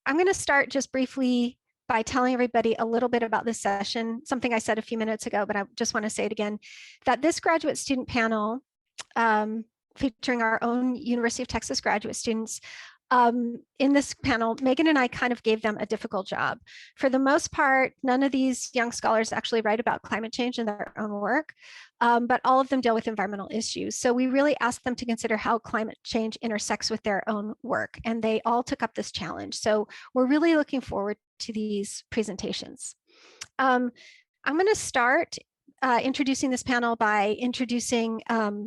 I'm going to start just briefly by telling everybody a little bit about this session, something I said a few minutes ago, but I just want to say it again, that this graduate student panel, featuring our own University of Texas graduate students, in this panel, Megan and I kind of gave them a difficult job. For the most part, none of these young scholars actually write about climate change in their own work, but all of them deal with environmental issues. So we really asked them to consider how climate change intersects with their own work, and they all took up this challenge. So we're really looking forward to these presentations. I'm going to start introducing this panel by introducing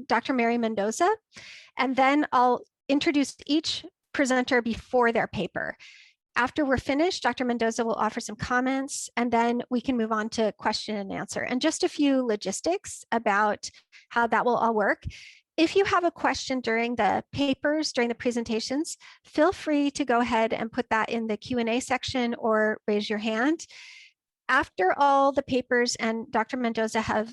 Dr. Mary Mendoza, and then I'll introduce each presenter before their paper. After we're finished, Dr. Mendoza will offer some comments, and then we can move on to question and answer. And just a few logistics about how that will all work. If you have a question during the papers, during the presentations, feel free to go ahead and put that in the Q&A section or raise your hand. After all the papers and Dr. Mendoza have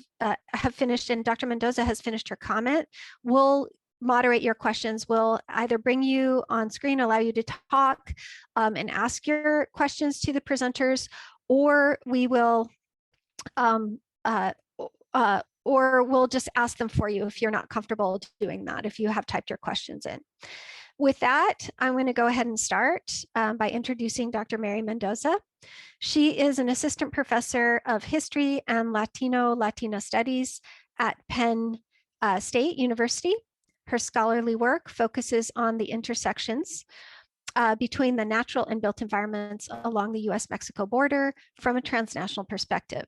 finished, and Dr. Mendoza has finished her comment, we'll moderate your questions. We'll either bring you on screen, allow you to talk and ask your questions to the presenters, or we will or we'll just ask them for you if you're not comfortable doing that, if you have typed your questions in. With that, I'm going to go ahead and start by introducing Dr. Mary Mendoza. She is an assistant professor of history and Latina studies at Penn State University. Her scholarly work focuses on the intersections between the natural and built environments along the US-Mexico border from a transnational perspective.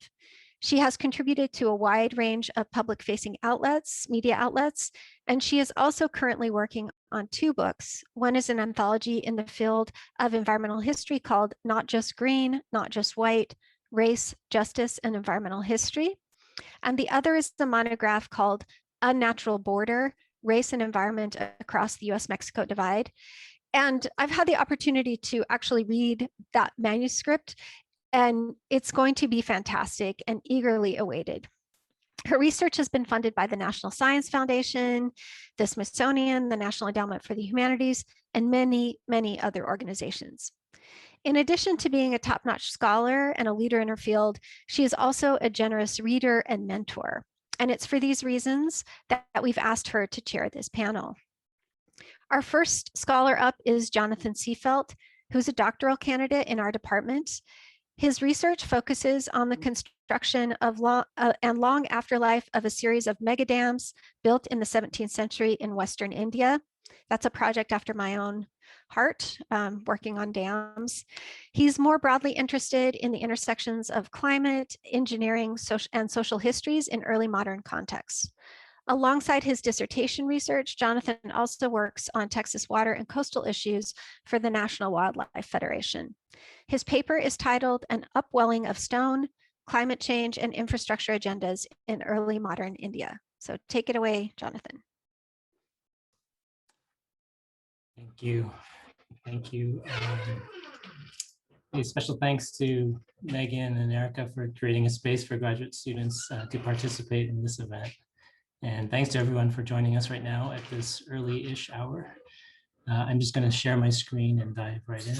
She has contributed to a wide range of public-facing outlets, media outlets, and she is also currently working on 2 books. One is an anthology in the field of environmental history called Not Just Green, Not Just White, Race, Justice, and Environmental History. And the other is the monograph called Unnatural Border, Race and Environment Across the US-Mexico Divide. And I've had the opportunity to actually read that manuscript, and it's going to be fantastic and eagerly awaited. Her research has been funded by the National Science Foundation, the Smithsonian, the National Endowment for the Humanities, and many, many other organizations. In addition to being a top-notch scholar and a leader in her field, she is also a generous reader and mentor. And it's for these reasons that we've asked her to chair this panel. Our first scholar up is Jonathan Seefelt, who's a doctoral candidate in our department. His research focuses on the construction of long afterlife of a series of megadams built in the 17th century in Western India. That's a project after my own heart, working on dams. He's more broadly interested in the intersections of climate, engineering, and social histories in early modern contexts. Alongside his dissertation research, Jonathan also works on Texas water and coastal issues for the National Wildlife Federation. His paper is titled An Upwelling of Stone, Climate Change and Infrastructure Agendas in Early Modern India. So take it away, Jonathan. Thank you. Thank you. A special thanks to Megan and Erica for creating a space for graduate students to participate in this event. And thanks to everyone for joining us right now at this early-ish hour. I'm just going to share my screen and dive right in.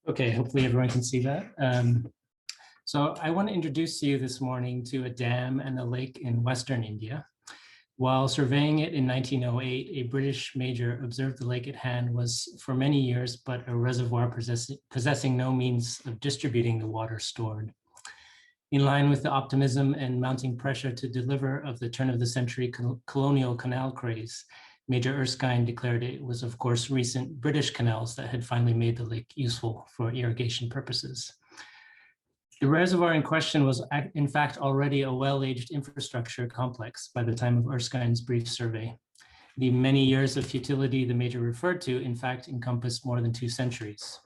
Okay, hopefully everyone can see that. So I want to introduce you this morning to a dam and a lake in Western India. While surveying it in 1908, a British major observed the lake at hand was for many years, but a reservoir possessing no means of distributing the water stored. In line with the optimism and mounting pressure to deliver of the turn of the century colonial canal craze, Major Erskine declared it was, of course, recent British canals that had finally made the lake useful for irrigation purposes. The reservoir in question was, in fact, already a well-aged infrastructure complex by the time of Erskine's brief survey. The many years of futility the major referred to, in fact, encompassed more than 2 centuries.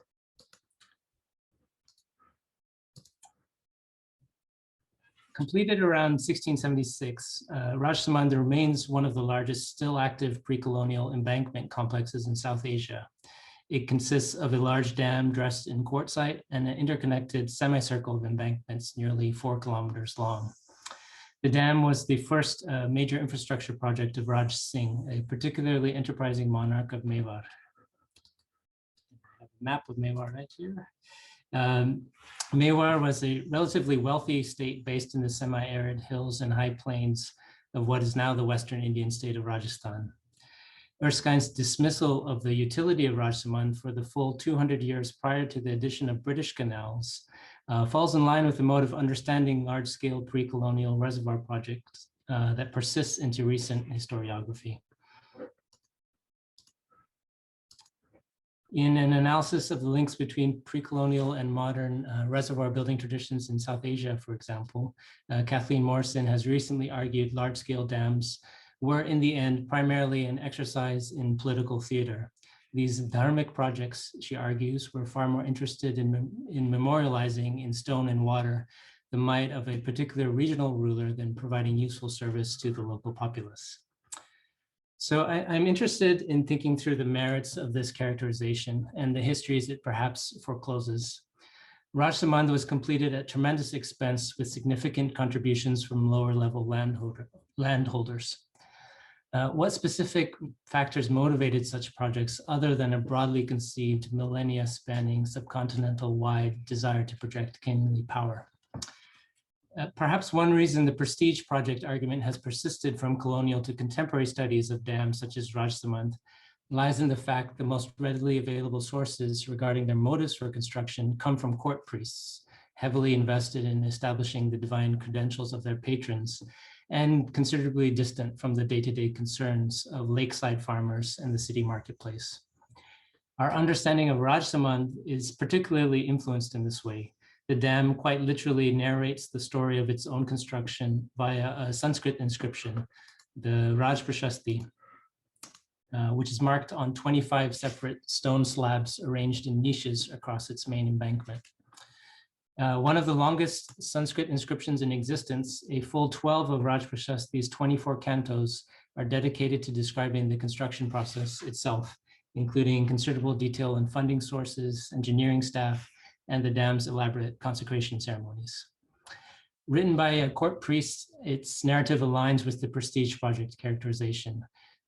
Completed around 1676, Rajsamand remains one of the largest still active pre-colonial embankment complexes in South Asia. It consists of a large dam dressed in quartzite and an interconnected semicircle of embankments nearly 4 kilometers long. The dam was the first major infrastructure project of Raj Singh, a particularly enterprising monarch of Mewar. I have a map of Mewar right here. Mewar was a relatively wealthy state based in the semi-arid hills and high plains of what is now the Western Indian state of Rajasthan. Erskine's dismissal of the utility of Rajsamand for the full 200 years prior to the addition of British canals falls in line with the mode of understanding large-scale pre-colonial reservoir projects that persists into recent historiography. In an analysis of the links between pre-colonial and modern reservoir building traditions in South Asia, for example, Kathleen Morrison has recently argued large-scale dams were in the end primarily an exercise in political theater. These dharmic projects, she argues, were far more interested in memorializing in stone and water the might of a particular regional ruler than providing useful service to the local populace. So I'm interested in thinking through the merits of this characterization and the histories it perhaps forecloses. Rajsamand was completed at tremendous expense with significant contributions from lower level landholders. What specific factors motivated such projects other than a broadly conceived millennia spanning subcontinental wide desire to project kingly power? Perhaps one reason the prestige project argument has persisted from colonial to contemporary studies of dams such as Rajsamand lies in the fact the most readily available sources regarding their motives for construction come from court priests, heavily invested in establishing the divine credentials of their patrons, and considerably distant from the day-to-day concerns of lakeside farmers and the city marketplace. Our understanding of Rajsamand is particularly influenced in this way. The dam quite literally narrates the story of its own construction via a Sanskrit inscription, the Raj Prashasti, which is marked on 25 separate stone slabs arranged in niches across its main embankment. One of the longest Sanskrit inscriptions in existence, a full 12 of Raj Prashasti's 24 cantos are dedicated to describing the construction process itself, including considerable detail in funding sources, engineering staff, and the dam's elaborate consecration ceremonies. Written by a court priest, its narrative aligns with the prestige project characterization.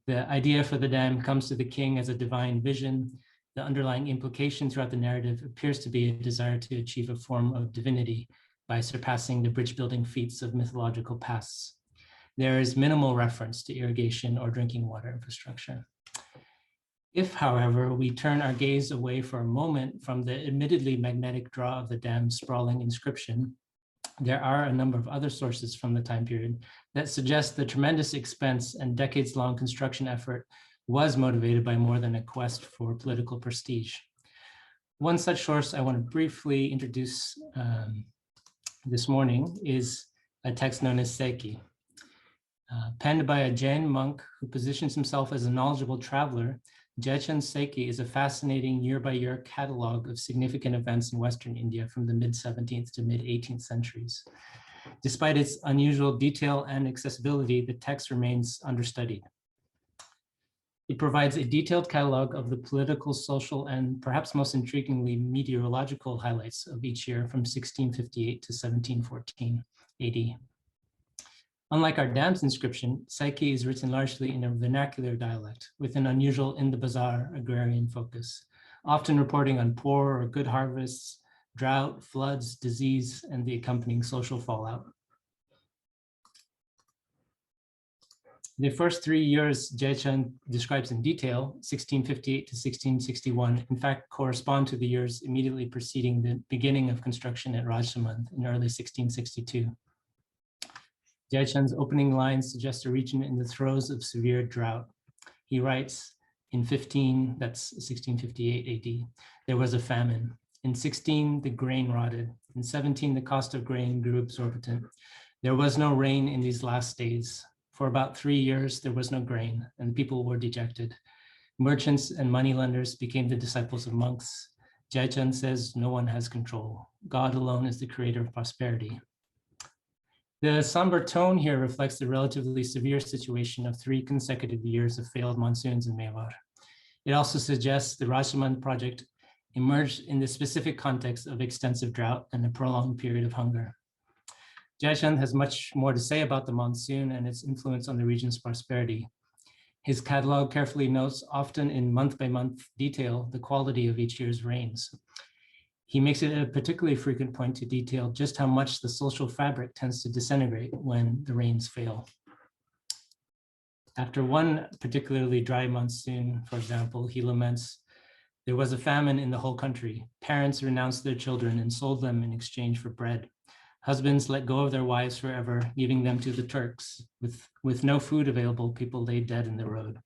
The idea for the dam comes to the king as a divine vision. The underlying implication throughout the narrative appears to be a desire to achieve a form of divinity by surpassing the bridge building feats of mythological pasts. There is minimal reference to irrigation or drinking water infrastructure. If, however, we turn our gaze away for a moment from the admittedly magnetic draw of the dam's sprawling inscription, there are a number of other sources from the time period that suggest the tremendous expense and decades-long construction effort was motivated by more than a quest for political prestige. One such source I want to briefly introduce this morning is a text known as Seki. Penned by a Jain monk who positions himself as a knowledgeable traveler, Jaichand Seki is a fascinating year-by-year catalog of significant events in Western India from the mid-17th to mid-18th centuries. Despite its unusual detail and accessibility, the text remains understudied. It provides a detailed catalog of the political, social, and perhaps most intriguingly, meteorological highlights of each year from 1658 to 1714 AD. Unlike our dam's inscription, Psyche is written largely in a vernacular dialect with an unusual in-the-bazaar agrarian focus, often reporting on poor or good harvests, drought, floods, disease, and the accompanying social fallout. The first 3 years Jaichand describes in detail, 1658 to 1661, in fact correspond to the years immediately preceding the beginning of construction at Rajsamand in early 1662. Jaichand's opening lines suggest a region in the throes of severe drought. He writes, in 1658 AD, there was a famine. In 16, the grain rotted. In 17, the cost of grain grew exorbitant. There was no rain in these last days. For about 3 years, there was no grain, and the people were dejected. Merchants and moneylenders became the disciples of monks. Jaichand says no one has control. God alone is the creator of prosperity. The somber tone here reflects the relatively severe situation of 3 consecutive years of failed monsoons in Mewar. It also suggests the Rashomon project emerged in the specific context of extensive drought and a prolonged period of hunger. Jaichand has much more to say about the monsoon and its influence on the region's prosperity. His catalog carefully notes, often in month-by-month detail, the quality of each year's rains. He makes it a particularly frequent point to detail just how much the social fabric tends to disintegrate when the rains fail. After one particularly dry monsoon, for example, he laments, "There was a famine in the whole country. Parents renounced their children and sold them in exchange for bread. Husbands let go of their wives forever, giving them to the Turks. With no food available, people lay dead in the road."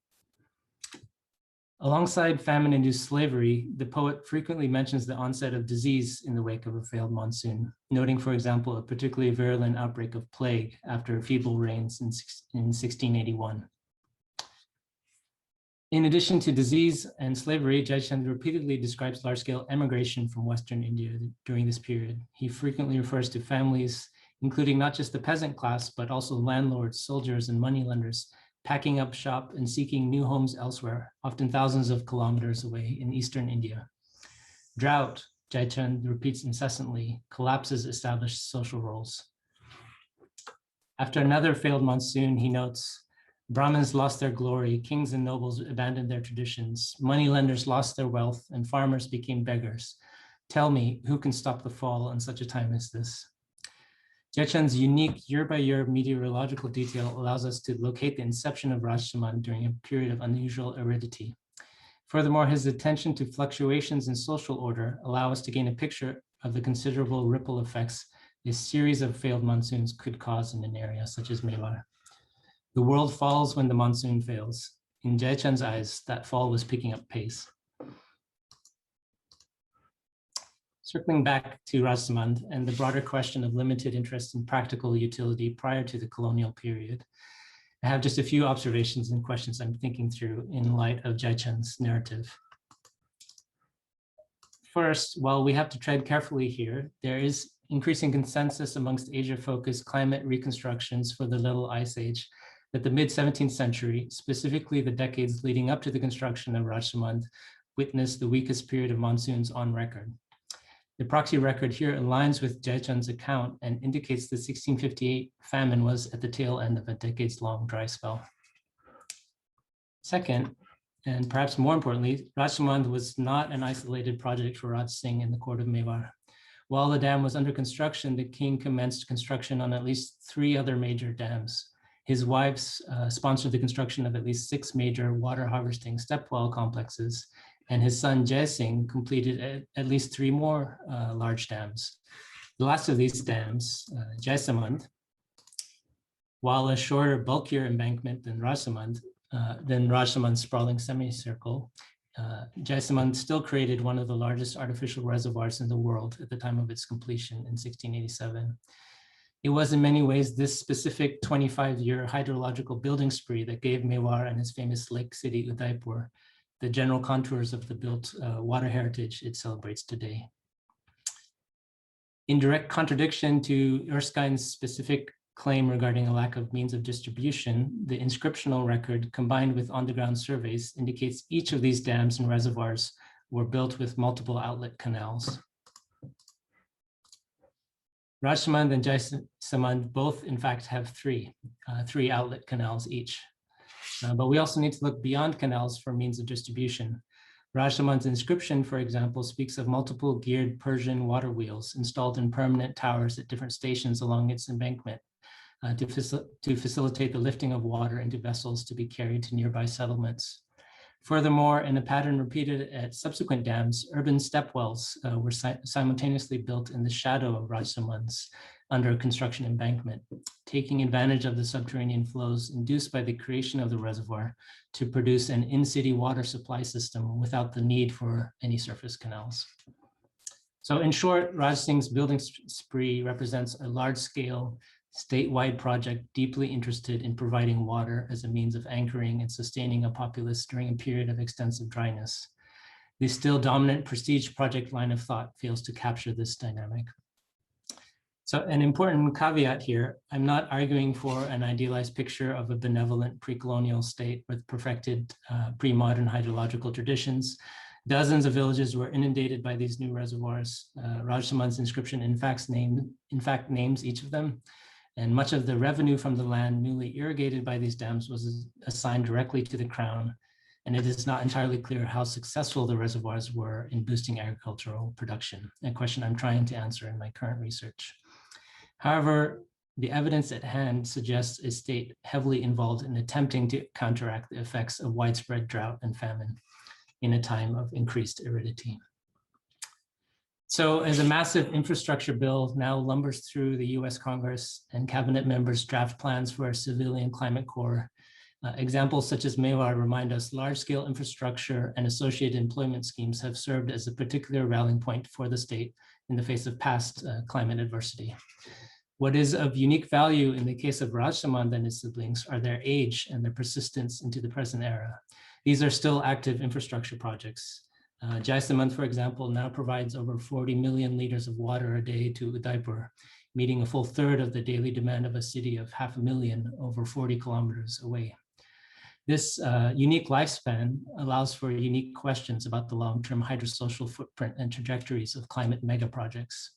Alongside famine-induced slavery, the poet frequently mentions the onset of disease in the wake of a failed monsoon, noting, for example, a particularly virulent outbreak of plague after feeble rains in 1681. In addition to disease and slavery, Jaichand repeatedly describes large-scale emigration from Western India during this period. He frequently refers to families, including not just the peasant class, but also landlords, soldiers, and moneylenders, packing up shop and seeking new homes elsewhere, often thousands of kilometers away in Eastern India. Drought, Jaichand repeats incessantly, collapses established social roles. After another failed monsoon, he notes, "Brahmins lost their glory, kings and nobles abandoned their traditions, moneylenders lost their wealth, and farmers became beggars. Tell me, who can stop the fall in such a time as this?" Jaichand's unique year-by-year meteorological detail allows us to locate the inception of Rashomon during a period of unusual aridity. Furthermore, his attention to fluctuations in social order allow us to gain a picture of the considerable ripple effects a series of failed monsoons could cause in an area such as Mewar. The world falls when the monsoon fails. In Jaichand's eyes, that fall was picking up pace. Circling back to Rashomon and the broader question of limited interest in practical utility prior to the colonial period, I have just a few observations and questions I'm thinking through in light of Jaichand's narrative. First, while we have to tread carefully here, there is increasing consensus amongst Asia-focused climate reconstructions for the Little Ice Age that the mid-17th century, specifically the decades leading up to the construction of Rashomon, witnessed the weakest period of monsoons on record. The proxy record here aligns with Jaichand's account and indicates the 1658 famine was at the tail end of a decades-long dry spell. Second, and perhaps more importantly, Rashomon was not an isolated project for Raj Singh in the court of Mewar. While the dam was under construction, the king commenced construction on at least 3 other major dams. His wives sponsored the construction of at least 6 major water harvesting step well complexes, and his son Jai Singh completed at least 3 more large dams. The last of these dams, Jaisamand, while a shorter, bulkier embankment than Rashamand's sprawling semicircle, Jaisamand still created one of the largest artificial reservoirs in the world at the time of its completion in 1687. It was in many ways this specific 25-year hydrological building spree that gave Mewar and its famous lake city Udaipur the general contours of the built water heritage it celebrates today. In direct contradiction to Erskine's specific claim regarding a lack of means of distribution, the inscriptional record combined with on-the-ground surveys indicates each of these dams and reservoirs were built with multiple outlet canals. Rashomon and Jaisamand both, in fact, have three outlet canals each. But we also need to look beyond canals for means of distribution. Rashomon's inscription, for example, speaks of multiple geared Persian water wheels installed in permanent towers at different stations along its embankment to facilitate the lifting of water into vessels to be carried to nearby settlements. Furthermore, in a pattern repeated at subsequent dams, urban stepwells were simultaneously built in the shadow of Rashomon's under a construction embankment, taking advantage of the subterranean flows induced by the creation of the reservoir to produce an in-city water supply system without the need for any surface canals. So in short, Raj Singh's building spree represents a large-scale, statewide project deeply interested in providing water as a means of anchoring and sustaining a populace during a period of extensive dryness. The still dominant prestige project line of thought fails to capture this dynamic. So an important caveat here, I'm not arguing for an idealized picture of a benevolent pre-colonial state with perfected pre-modern hydrological traditions. Dozens of villages were inundated by these new reservoirs. Rajsaman's inscription in fact names each of them. And much of the revenue from the land newly irrigated by these dams was assigned directly to the crown. And it is not entirely clear how successful the reservoirs were in boosting agricultural production, a question I'm trying to answer in my current research. However, the evidence at hand suggests a state heavily involved in attempting to counteract the effects of widespread drought and famine in a time of increased aridity. So as a massive infrastructure bill now lumbers through the US Congress and cabinet members draft plans for a civilian climate corps, examples such as Mewar remind us large-scale infrastructure and associated employment schemes have served as a particular rallying point for the state in the face of past climate adversity. What is of unique value in the case of Rajsaman and his siblings are their age and their persistence into the present era. These are still active infrastructure projects. Jaisamant, for example, now provides over 40 million liters of water a day to Udaipur, meeting a full third of the daily demand of a city of 500,000 over 40 kilometers away. This unique lifespan allows for unique questions about the long-term hydrosocial footprint and trajectories of climate mega projects.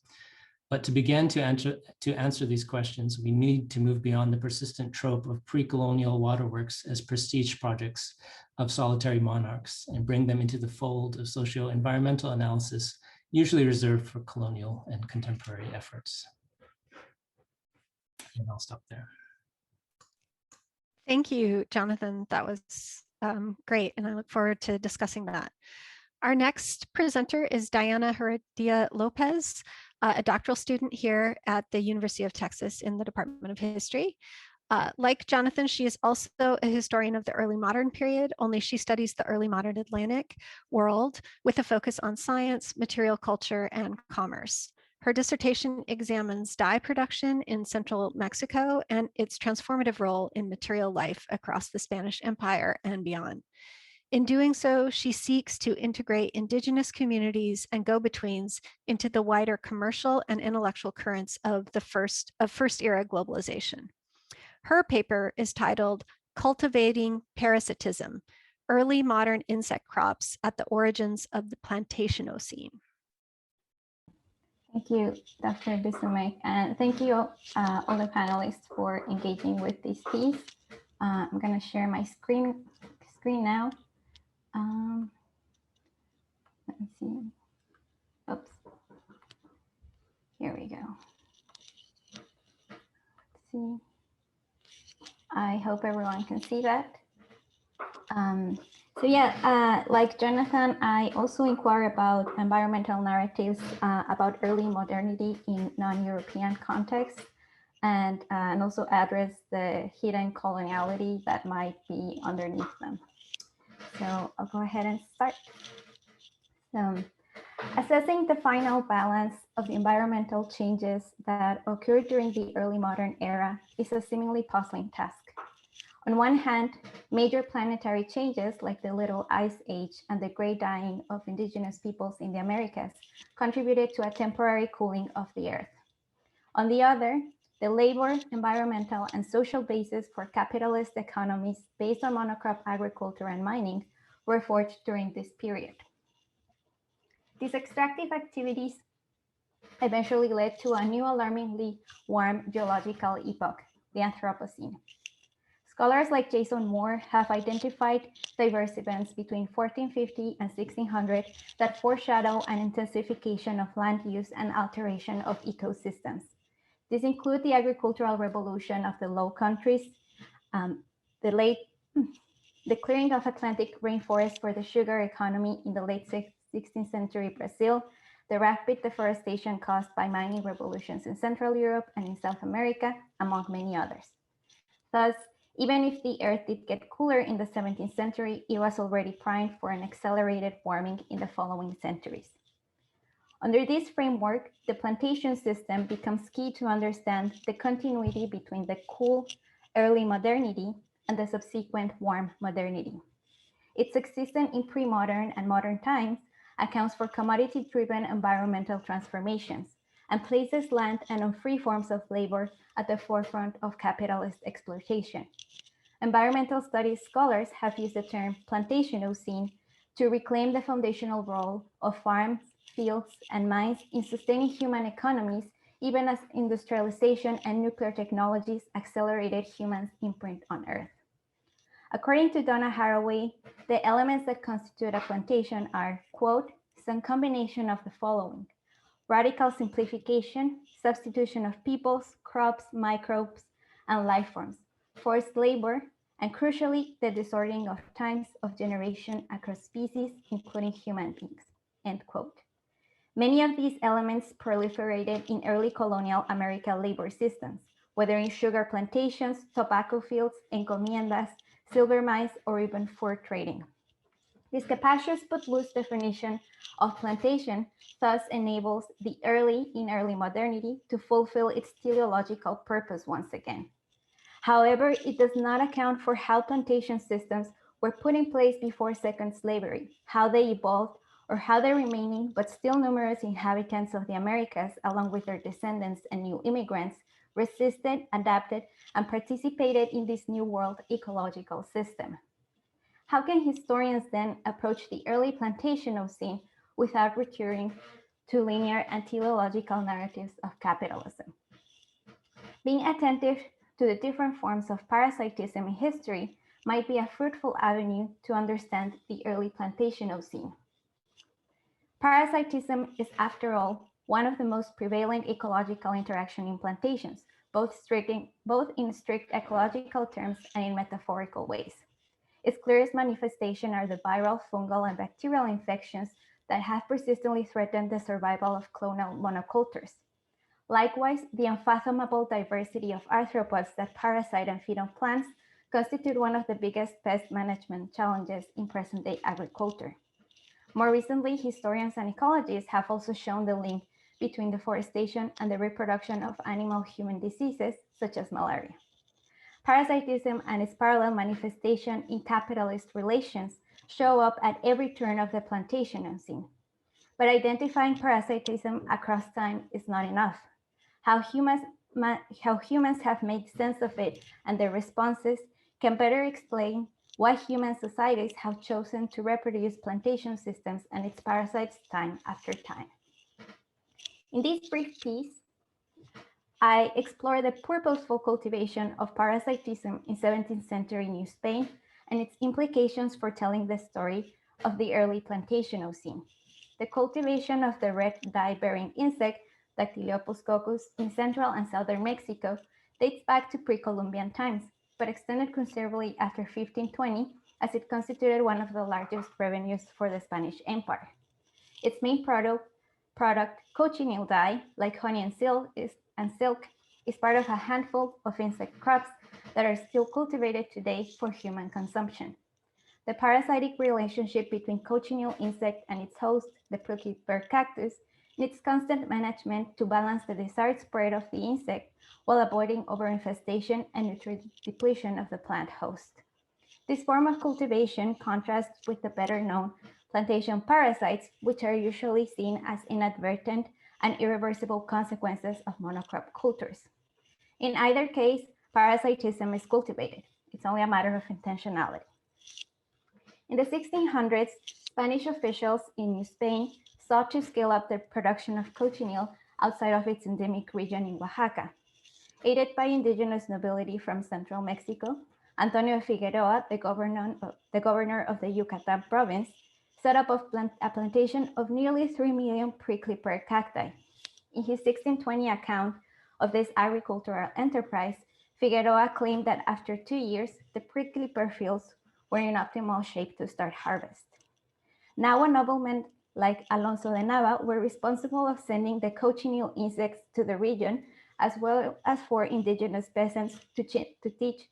But to begin to answer these questions, we need to move beyond the persistent trope of pre-colonial waterworks as prestige projects of solitary monarchs and bring them into the fold of socio-environmental analysis, usually reserved for colonial and contemporary efforts. And I'll stop there. Thank you, Jonathan. That was great, and I look forward to discussing that. Our next presenter is Diana Heredia Lopez, a doctoral student here at the University of Texas in the Department of History. Like Jonathan, she is also a historian of the early modern period, only she studies the early modern Atlantic world with a focus on science, material culture, and commerce. Her dissertation examines dye production in central Mexico and its transformative role in material life across the Spanish Empire and beyond. In doing so, she seeks to integrate indigenous communities and go-betweens into the wider commercial and intellectual currents of the first era globalization. Her paper is titled Cultivating Parasitism, Early Modern Insect Crops at the Origins of the Plantationocene. Thank you, Dr. Bisumek, and thank you all the panelists for engaging with this piece. I'm going to share my screen now. Let me see. Oops. Here we go. Let's see. I hope everyone can see that. So yeah, like Jonathan, I also inquire about environmental narratives about early modernity in non-European contexts, and also address the hidden coloniality that might be underneath them. So I'll go ahead and start. So, assessing the final balance of the environmental changes that occurred during the early modern era is a seemingly puzzling task. On one hand, major planetary changes like the Little Ice Age and the great dying of indigenous peoples in the Americas contributed to a temporary cooling of the Earth. On the other, the labor, environmental, and social basis for capitalist economies based on monocrop agriculture and mining were forged during this period. These extractive activities eventually led to a new alarmingly warm geological epoch, the Anthropocene. Scholars like Jason Moore have identified diverse events between 1450 and 1600 that foreshadow an intensification of land use and alteration of ecosystems. These include the agricultural revolution of the Low Countries, the clearing of Atlantic rainforests for the sugar economy in the late 16th century Brazil, the rapid deforestation caused by mining revolutions in Central Europe and in South America, among many others. Thus, even if the Earth did get cooler in the 17th century, it was already primed for an accelerated warming in the following centuries. Under this framework, the plantation system becomes key to understand the continuity between the cool early modernity and the subsequent warm modernity. Its existence in pre-modern and modern times accounts for commodity-driven environmental transformations, and places land and unfree forms of labor at the forefront of capitalist exploitation. Environmental studies scholars have used the term Plantationocene to reclaim the foundational role of farms, fields, and mines in sustaining human economies, even as industrialization and nuclear technologies accelerated humans' imprint on Earth. According to Donna Haraway, the elements that constitute a plantation are, quote, some combination of the following: radical simplification, substitution of peoples, crops, microbes, and life forms, forced labor, and crucially, the distorting of times of generation across species, including human beings, end quote. Many of these elements proliferated in early colonial America labor systems, whether in sugar plantations, tobacco fields, encomiendas, silver mines, or even fur trading. This capacious but loose definition of plantation thus enables the early modernity to fulfill its teleological purpose once again. However, it does not account for how plantation systems were put in place before second slavery, how they evolved, or how the remaining but still numerous inhabitants of the Americas, along with their descendants and new immigrants, resisted, adapted, and participated in this new world ecological system. How can historians then approach the early Plantationocene without recurring to linear and teleological narratives of capitalism? Being attentive to the different forms of parasitism in history might be a fruitful avenue to understand the early Plantationocene. Parasitism is, after all, one of the most prevalent ecological interaction in plantations, both in strict ecological terms and in metaphorical ways. Its clearest manifestation are the viral, fungal, and bacterial infections that have persistently threatened the survival of clonal monocultures. Likewise, the unfathomable diversity of arthropods that parasite and feed on plants constitute one of the biggest pest management challenges in present-day agriculture. More recently, historians and ecologists have also shown the link between deforestation and the reproduction of animal-human diseases, such as malaria. Parasitism and its parallel manifestation in capitalist relations show up at every turn of the Plantationocene. But identifying parasitism across time is not enough. How humans have made sense of it and their responses can better explain why human societies have chosen to reproduce plantation systems and its parasites time after time. In this brief piece, I explore the purposeful cultivation of parasitism in 17th century New Spain and its implications for telling the story of the early Plantationocene. The cultivation of the red dye-bearing insect, Dactyliopus coccus, in central and southern Mexico dates back to pre-Columbian times, but extended considerably after 1520, as it constituted one of the largest revenues for the Spanish Empire. Its main product, cochineal dye, like honey and silk, is part of a handful of insect crops that are still cultivated today for human consumption. The parasitic relationship between cochineal insect and its host, the prickly pear cactus, needs constant management to balance the desired spread of the insect while avoiding overinfestation and nutrient depletion of the plant host. This form of cultivation contrasts with the better-known plantation parasites, which are usually seen as inadvertent and irreversible consequences of monocrop cultures. In either case, parasitism is cultivated. It's only a matter of intentionality. In the 1600s, Spanish officials in New Spain sought to scale up the production of cochineal outside of its endemic region in Oaxaca. Aided by indigenous nobility from central Mexico, Antonio Figueroa, the governor of the Yucatan province, set up a plantation of nearly 3 million prickly pear cacti. In his 1620 account of this agricultural enterprise, Figueroa claimed that after 2 years, the prickly pear fields were in optimal shape to start harvest. Now, a nobleman like Alonso de Nava were responsible of sending the cochineal insects to the region, as well as for indigenous peasants to teach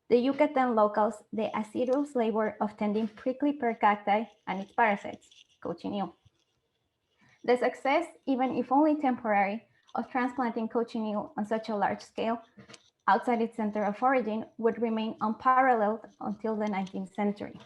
the Yucatan locals the assiduous labor of tending prickly pear cacti and its parasites, cochineal. The success, even if only temporary, of transplanting cochineal on such a large scale outside its center of origin would remain unparalleled until the 19th century.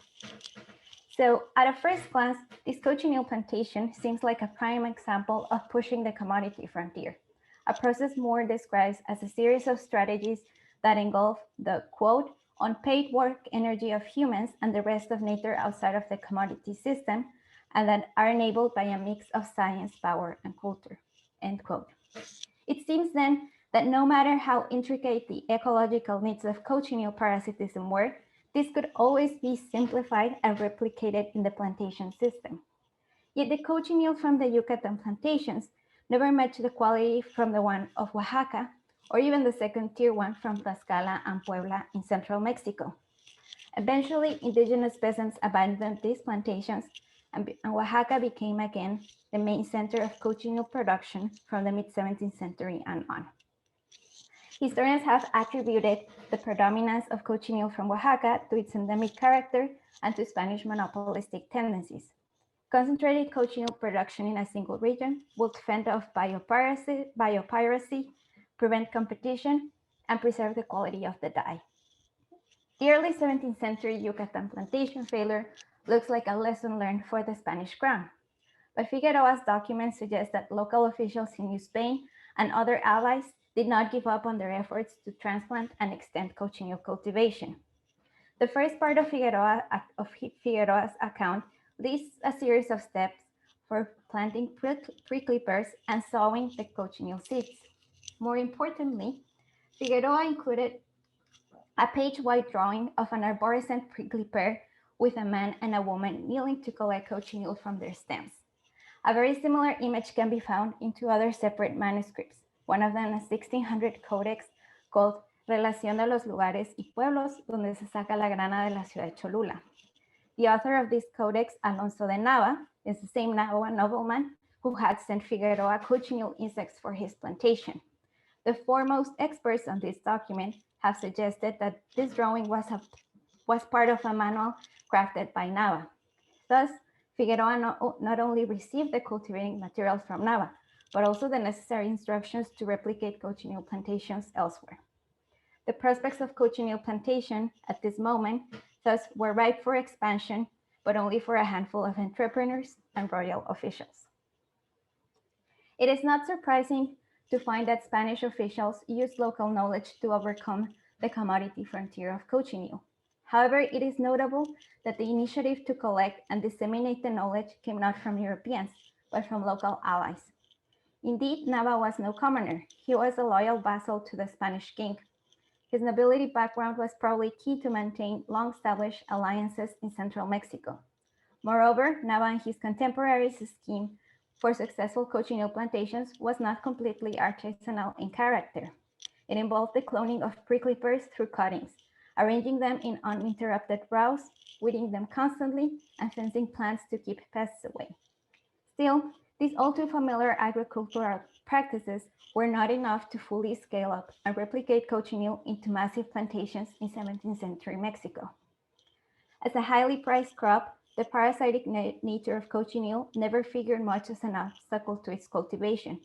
So at a first glance, this cochineal plantation seems like a prime example of pushing the commodity frontier, a process Moore describes as a series of strategies that engulf the, quote, unpaid work energy of humans and the rest of nature outside of the commodity system, and that are enabled by a mix of science, power, and culture, end quote. It seems then that no matter how intricate the ecological needs of cochineal parasitism were, this could always be simplified and replicated in the plantation system. Yet the cochineal from the Yucatan plantations never matched the quality from the one of Oaxaca, or even the second tier one from Tlaxcala and Puebla in central Mexico. Eventually, indigenous peasants abandoned these plantations, and Oaxaca became again the main center of cochineal production from the mid-17th century and on. Historians have attributed the predominance of cochineal from Oaxaca to its endemic character and to Spanish monopolistic tendencies. Concentrated cochineal production in a single region would fend off biopiracy, prevent competition, and preserve the quality of the dye. The early 17th century Yucatan plantation failure looks like a lesson learned for the Spanish crown. But Figueroa's documents suggest that local officials in New Spain and other allies did not give up on their efforts to transplant and extend cochineal cultivation. The first part of Figueroa's account lists a series of steps for planting pre-clippers and sowing the cochineal seeds. More importantly, Figueroa included a page-wide drawing of an arborescent prickly pear with a man and a woman kneeling to collect cochineal from their stems. A very similar image can be found in two other separate manuscripts, one of them a 1600 codex called Relación de los lugares y pueblos donde se saca la grana de la ciudad de Cholula. The author of this codex, Alonso de Nava, is the same Nahua nobleman who had sent Figueroa cochineal insects for his plantation. The foremost experts on this document have suggested that this drawing was part of a manual crafted by Nava. Thus, Figueroa not only received the cultivating materials from Nava, but also the necessary instructions to replicate cochineal plantations elsewhere. The prospects of cochineal plantation at this moment thus were ripe for expansion, but only for a handful of entrepreneurs and royal officials. It is not surprising to find that Spanish officials used local knowledge to overcome the commodity frontier of cochineal. However, it is notable that the initiative to collect and disseminate the knowledge came not from Europeans, but from local allies. Indeed, Nava was no commoner. He was a loyal vassal to the Spanish king. His nobility background was probably key to maintain long-established alliances in central Mexico. Moreover, Nava and his contemporaries' scheme for successful cochineal plantations was not completely artisanal in character. It involved the cloning of pre-clippers through cuttings, arranging them in uninterrupted rows, weeding them constantly, and fencing plants to keep pests away. Still, these all too familiar agricultural practices were not enough to fully scale up and replicate cochineal into massive plantations in 17th century Mexico. As a highly prized crop, the parasitic nature of cochineal never figured much as an obstacle to its cultivation.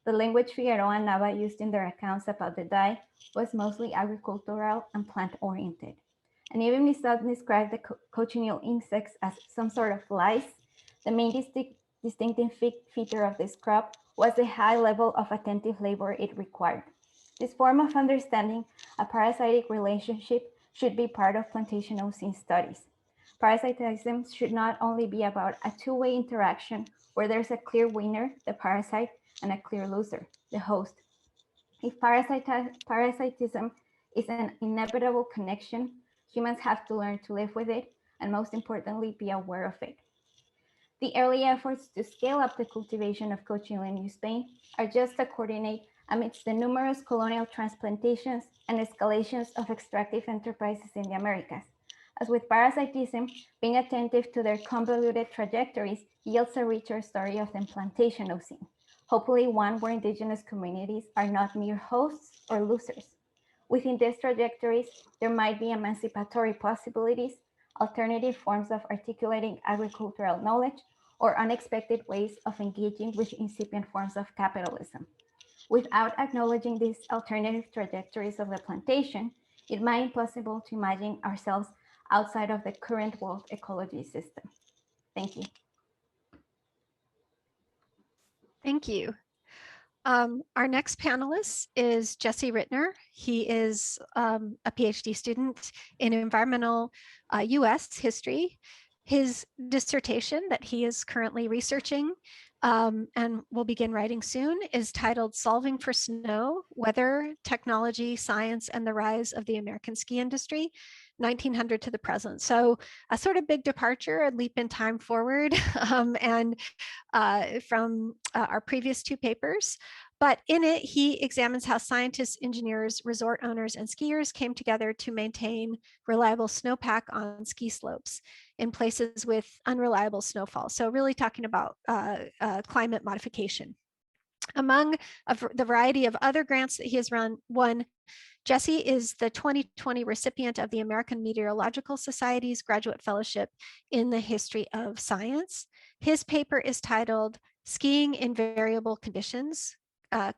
The language Figueroa and Nava used in their accounts about the dye was mostly agricultural and plant-oriented. And even if some described the cochineal insects as some sort of lice, the main distinctive feature of this crop was the high level of attentive labor it required. This form of understanding a parasitic relationship should be part of plantation ocene studies. Parasitism should not only be about a two-way interaction where there's a clear winner, the parasite, and a clear loser, the host. If parasitism is an inevitable connection, humans have to learn to live with it, and most importantly, be aware of it. The early efforts to scale up the cultivation of cochineal in New Spain are just to coordinate amidst the numerous colonial transplantations and escalations of extractive enterprises in the Americas. As with parasitism, being attentive to their convoluted trajectories yields a richer story of the plantation ocene, hopefully one where indigenous communities are not mere hosts or losers. Within these trajectories, there might be emancipatory possibilities, alternative forms of articulating agricultural knowledge, or unexpected ways of engaging with incipient forms of capitalism. Without acknowledging these alternative trajectories of the plantation, it might be possible to imagine ourselves outside of the current world ecology system. Thank you. Thank you. Our next panelist is Jesse Rittner. He is a PhD student in environmental US history. His dissertation that he is currently researching and will begin writing soon is titled Solving for Snow, Weather, Technology, Science, and the Rise of the American Ski Industry, 1900 to the present. So a sort of big departure, a leap in time forward and from our previous two papers. But in it, he examines how scientists, engineers, resort owners, and skiers came together to maintain reliable snowpack on ski slopes in places with unreliable snowfall. So really talking about climate modification. Among the variety of other grants that he has won, Jesse is the 2020 recipient of the American Meteorological Society's Graduate Fellowship in the History of Science. His paper is titled Skiing in Variable Conditions,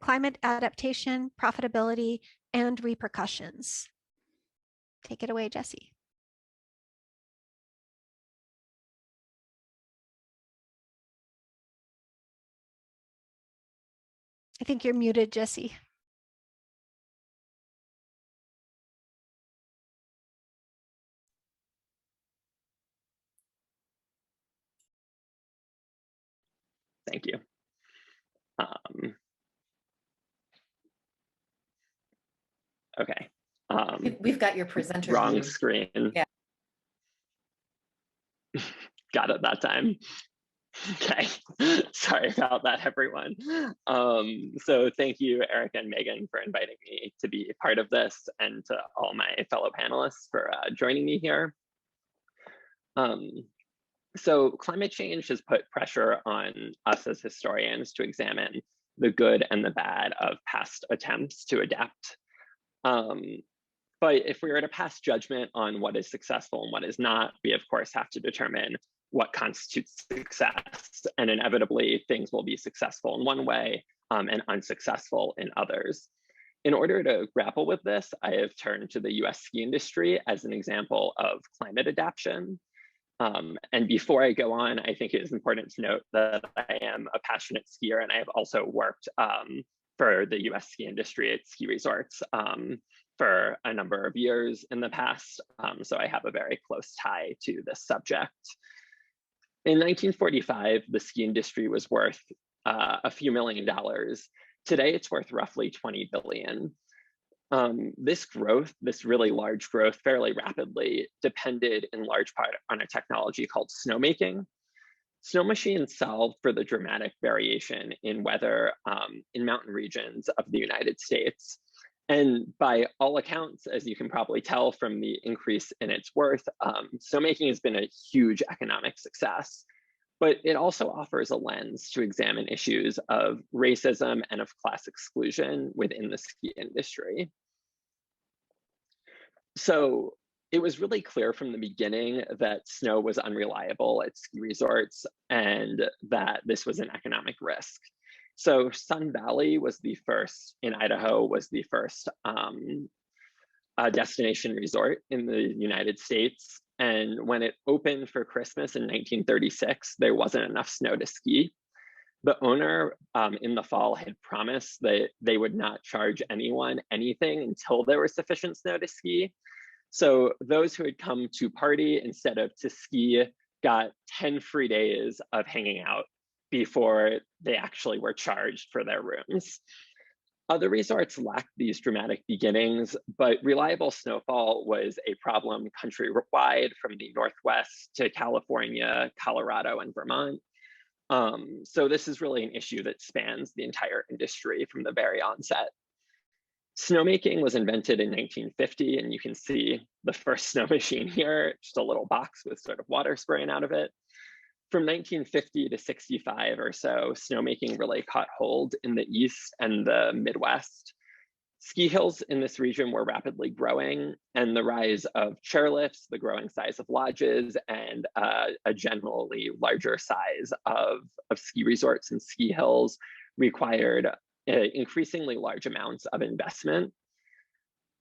Climate Adaptation, Profitability, and Repercussions. Take it away, Jesse. I think you're muted, Jesse. Thank you. Okay. We've got your presenter. Wrong view. screen. Yeah. Got it that time. Okay. Sorry about that, everyone. So thank you, Eric and Megan, for inviting me to be a part of this, and to all my fellow panelists for joining me here. So climate change has put pressure on us as historians to examine the good and the bad of past attempts to adapt. But if we were to pass judgment on what is successful and what is not, we of course have to determine what constitutes success. And inevitably, things will be successful in one way and unsuccessful in others. In order to grapple with this, I have turned to the US ski industry as an example of climate adaptation. And before I go on, I think it is important to note that I am a passionate skier, and I have also worked for the US ski industry at ski resorts for a number of years in the past. So I have a very close tie to this subject. In 1945, the ski industry was worth a few $1 million. Today, it's worth roughly 20 billion. This growth, this really large growth, fairly rapidly depended in large part on a technology called snowmaking. Snow machines solved for the dramatic variation in weather in mountain regions of the United States. And by all accounts, as you can probably tell from the increase in its worth, snowmaking has been a huge economic success. But it also offers a lens to examine issues of racism and of class exclusion within the ski industry. So it was really clear from the beginning that snow was unreliable at ski resorts and that this was an economic risk. So Sun Valley was the first, in Idaho, was the first destination resort in the United States. And when it opened for Christmas in 1936, there wasn't enough snow to ski. The owner in the fall had promised that they would not charge anyone anything until there was sufficient snow to ski. So those who had come to party instead of to ski got 10 free days of hanging out before they actually were charged for their rooms. Other resorts lacked these dramatic beginnings, but reliable snowfall was a problem countrywide from the Northwest to California, Colorado, and Vermont. So this is really an issue that spans the entire industry from the very onset. Snowmaking was invented in 1950, and you can see the first snow machine here, just a little box with sort of water spraying out of it. From 1950 to 65 or so, snowmaking really caught hold in the East and the Midwest. Ski hills in this region were rapidly growing, and the rise of chairlifts, the growing size of lodges, and a generally larger size of ski resorts and ski hills required increasingly large amounts of investment.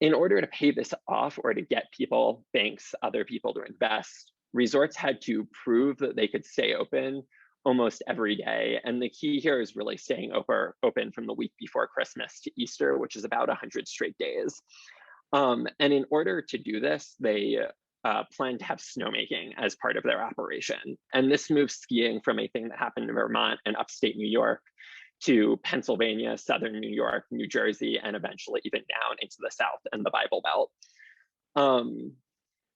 In order to pay this off or to get people, banks, other people to invest, resorts had to prove that they could stay open almost every day. And the key here is really staying open from the week before Christmas to Easter, which is about 100 straight days. And in order to do this, they planned to have snowmaking as part of their operation. And this moved skiing from a thing that happened in Vermont and upstate New York to Pennsylvania, southern New York, New Jersey, and eventually even down into the South and the Bible Belt.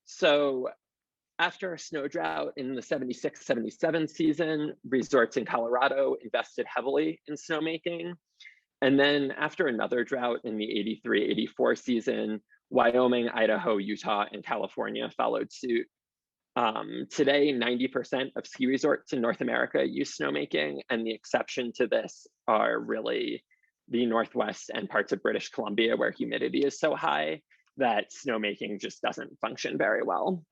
So after a snow drought in the 76-77 season, resorts in Colorado invested heavily in snowmaking. And then after another drought in the 83-84 season, Wyoming, Idaho, Utah, and California followed suit. Today, 90% of ski resorts in North America use snowmaking, and the exception to this are really the Northwest and parts of British Columbia, where humidity is so high that snowmaking just doesn't function very well.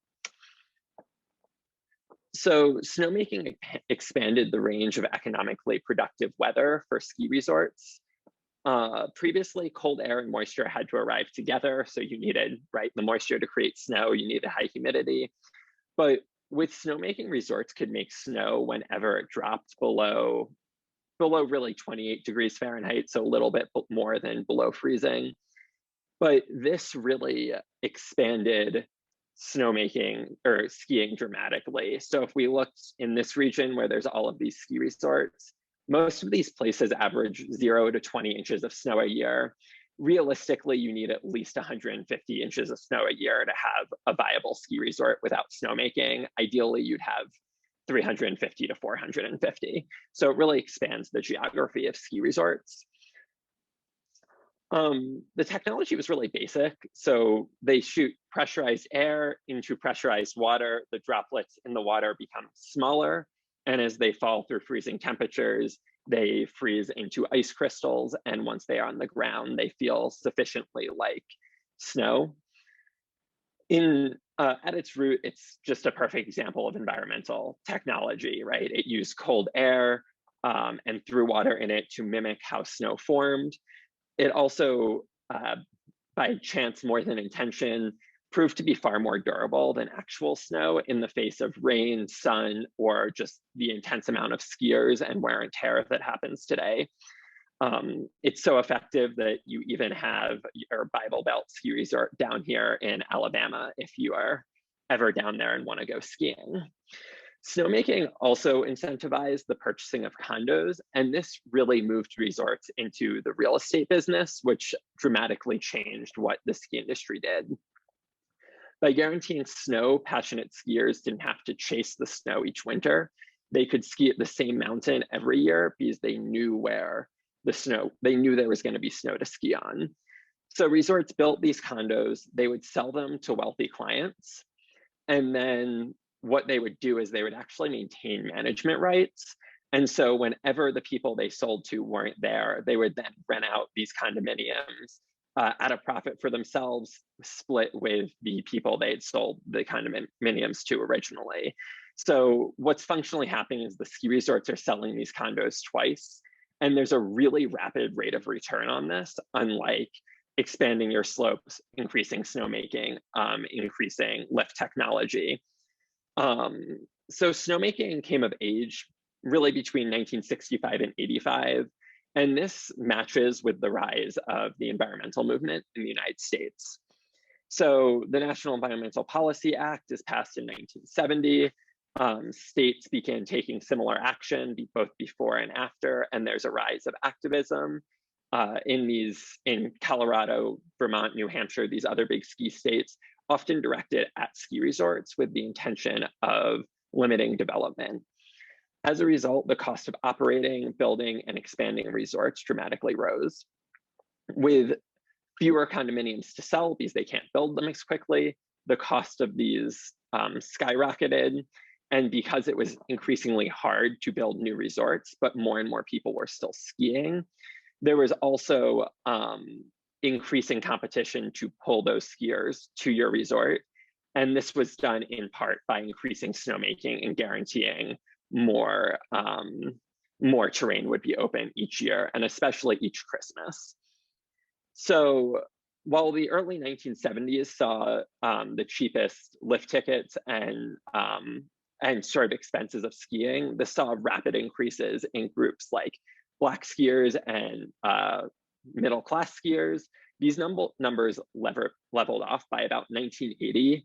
So snowmaking expanded the range of economically productive weather for ski resorts. Previously, cold air and moisture had to arrive together, so you needed, the moisture to create snow, you needed high humidity. But with snowmaking, resorts could make snow whenever it dropped below really 28 degrees Fahrenheit, so a little bit more than below freezing. But this really expanded snowmaking or skiing dramatically. So if we looked in this region where there's all of these ski resorts, most of these places average 0 to 20 inches of snow a year. Realistically, you need at least 150 inches of snow a year to have a viable ski resort without snowmaking. Ideally, you'd have 350 to 450. So it really expands the geography of ski resorts. The technology was really basic. So they shoot pressurized air into pressurized water. The droplets in the water become smaller. And as they fall through freezing temperatures, they freeze into ice crystals. And once they are on the ground, they feel sufficiently like snow. At its root, it's just a perfect example of environmental technology, right? It used cold air and threw water in it to mimic how snow formed. It also, by chance more than intention, proved to be far more durable than actual snow in the face of rain, sun, or just the intense amount of skiers and wear and tear that happens today. It's so effective that you even have your Bible Belt ski resort down here in Alabama if you are ever down there and want to go skiing. Snowmaking also incentivized the purchasing of condos, and this really moved resorts into the real estate business, which dramatically changed what the ski industry did. By guaranteeing snow, passionate skiers didn't have to chase the snow each winter. They could ski at the same mountain every year because they knew where they knew there was going to be snow to ski on. So resorts built these condos, they would sell them to wealthy clients. And then what they would do is they would actually maintain management rights. And so whenever the people they sold to weren't there, they would then rent out these condominiums at a profit for themselves, split with the people they'd sold the condominiums to originally. So what's functionally happening is the ski resorts are selling these condos twice. And there's a really rapid rate of return on this, unlike expanding your slopes, increasing snowmaking, increasing lift technology. So snowmaking came of age really between 1965 and 85. And this matches with the rise of the environmental movement in the United States. So the National Environmental Policy Act is passed in 1970. States began taking similar action both before and after, and there's a rise of activism in Colorado, Vermont, New Hampshire, these other big ski states, often directed at ski resorts with the intention of limiting development. As a result, the cost of operating, building, and expanding resorts dramatically rose. With fewer condominiums to sell because they can't build them as quickly, the cost of these skyrocketed. And because it was increasingly hard to build new resorts, but more and more people were still skiing, there was also increasing competition to pull those skiers to your resort. And this was done in part by increasing snowmaking and guaranteeing more terrain would be open each year, and especially each Christmas. So while the early 1970s saw the cheapest lift tickets and sort of expenses of skiing, this saw rapid increases in groups like Black skiers and middle-class skiers. These numbers leveled off by about 1980,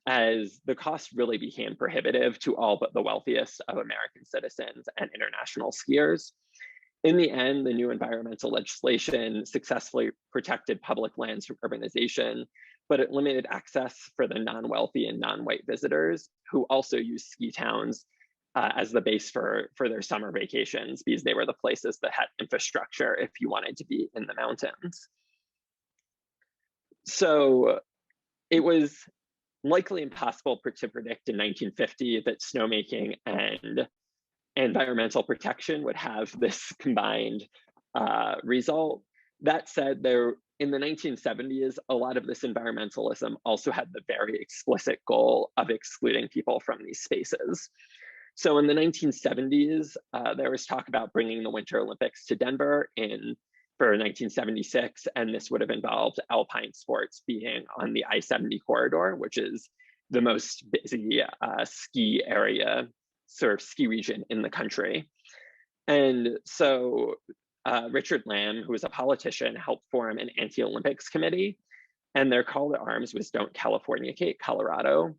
as the cost really became prohibitive to all but the wealthiest of American citizens and international skiers. In the end, the new environmental legislation successfully protected public lands from urbanization, but it limited access for the non-wealthy and non-white visitors who also use ski towns as the base for their summer vacations, because they were the places that had infrastructure if you wanted to be in the mountains. So it was likely impossible to predict in 1950 that snowmaking and environmental protection would have this combined result. That said, in the 1970s, a lot of this environmentalism also had the very explicit goal of excluding people from these spaces. So in the 1970s, there was talk about bringing the Winter Olympics to Denver for 1976, and this would have involved alpine sports being on the I-70 corridor, which is the most busy ski area, sort of ski region in the country. And so Richard Lamb, who was a politician, helped form an anti-Olympics committee, and their call to arms was Don't Californiacate Colorado.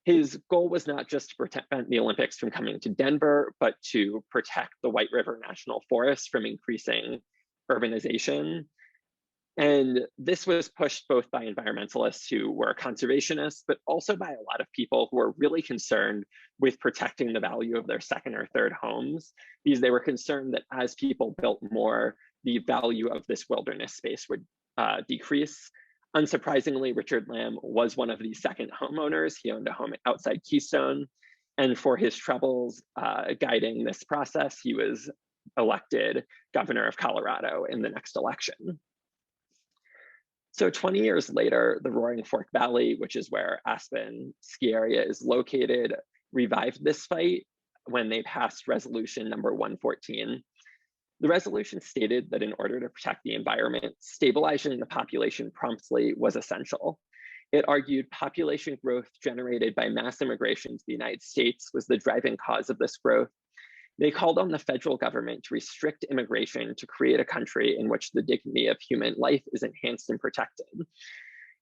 His goal was not just to prevent the Olympics from coming to Denver, but to protect the White River National Forest from increasing urbanization. And this was pushed both by environmentalists who were conservationists, but also by a lot of people who were really concerned with protecting the value of their second or third homes, because they were concerned that as people built more, the value of this wilderness space would decrease. Unsurprisingly, Richard Lamb was one of the second homeowners. He owned a home outside Keystone. And for his troubles guiding this process, he was elected governor of Colorado in the next election. So 20 years later, the Roaring Fork Valley, which is where Aspen ski area is located, revived this fight when they passed resolution number 114. The resolution stated that in order to protect the environment, stabilizing the population promptly was essential. It argued population growth generated by mass immigration to the United States was the driving cause of this growth. They called on the federal government to restrict immigration to create a country in which the dignity of human life is enhanced and protected.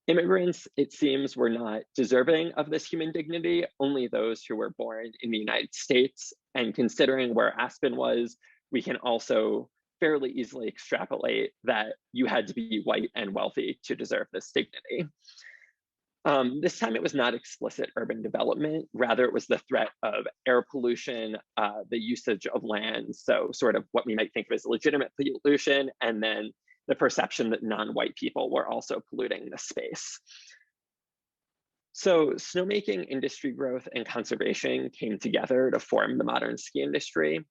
Immigrants, it seems, were not deserving of this human dignity, only those who were born in the United States. And considering where Aspen was, we can also fairly easily extrapolate that you had to be white and wealthy to deserve this dignity. This time it was not explicit urban development, rather it was the threat of air pollution, the usage of land, so sort of what we might think of as legitimate pollution, and then the perception that non-white people were also polluting the space. So snowmaking industry growth and conservation came together to form the modern ski industry.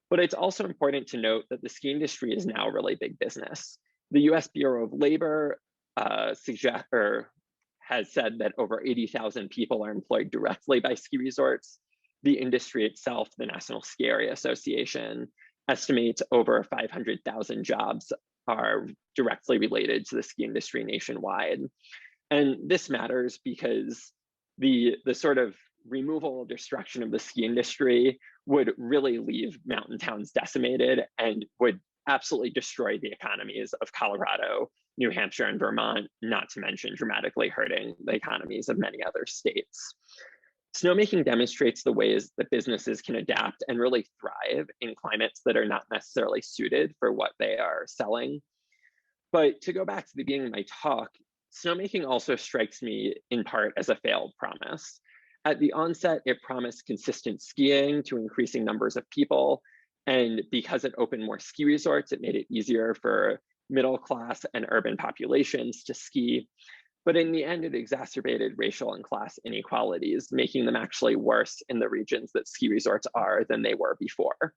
But it's also important to note that the ski industry is now really big business. The US Bureau of Labor has said that over 80,000 people are employed directly by ski resorts. The industry itself, the National Ski Area Association, estimates over 500,000 jobs are directly related to the ski industry nationwide. And this matters because the sort of removal or destruction of the ski industry would really leave mountain towns decimated and would absolutely destroy the economies of Colorado, New Hampshire, and Vermont, not to mention dramatically hurting the economies of many other states. Snowmaking demonstrates the ways that businesses can adapt and really thrive in climates that are not necessarily suited for what they are selling. But to go back to the beginning of my talk, snowmaking also strikes me in part as a failed promise. At the onset, it promised consistent skiing to increasing numbers of people. And because it opened more ski resorts, it made it easier for middle class and urban populations to ski. But in the end, it exacerbated racial and class inequalities, making them actually worse in the regions that ski resorts are than they were before.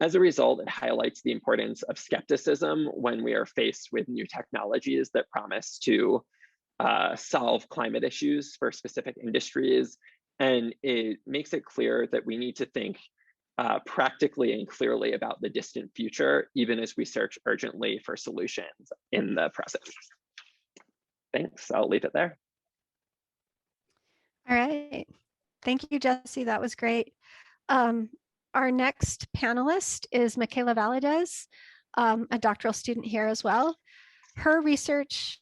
As a result, it highlights the importance of skepticism when we are faced with new technologies that promise to solve climate issues for specific industries. And it makes it clear that we need to think practically and clearly about the distant future, even as we search urgently for solutions in the present. Thanks, I'll leave it there. All right. Thank you, Jesse. That was great. Our next panelist is Michaela Valadez, a doctoral student here as well. Her research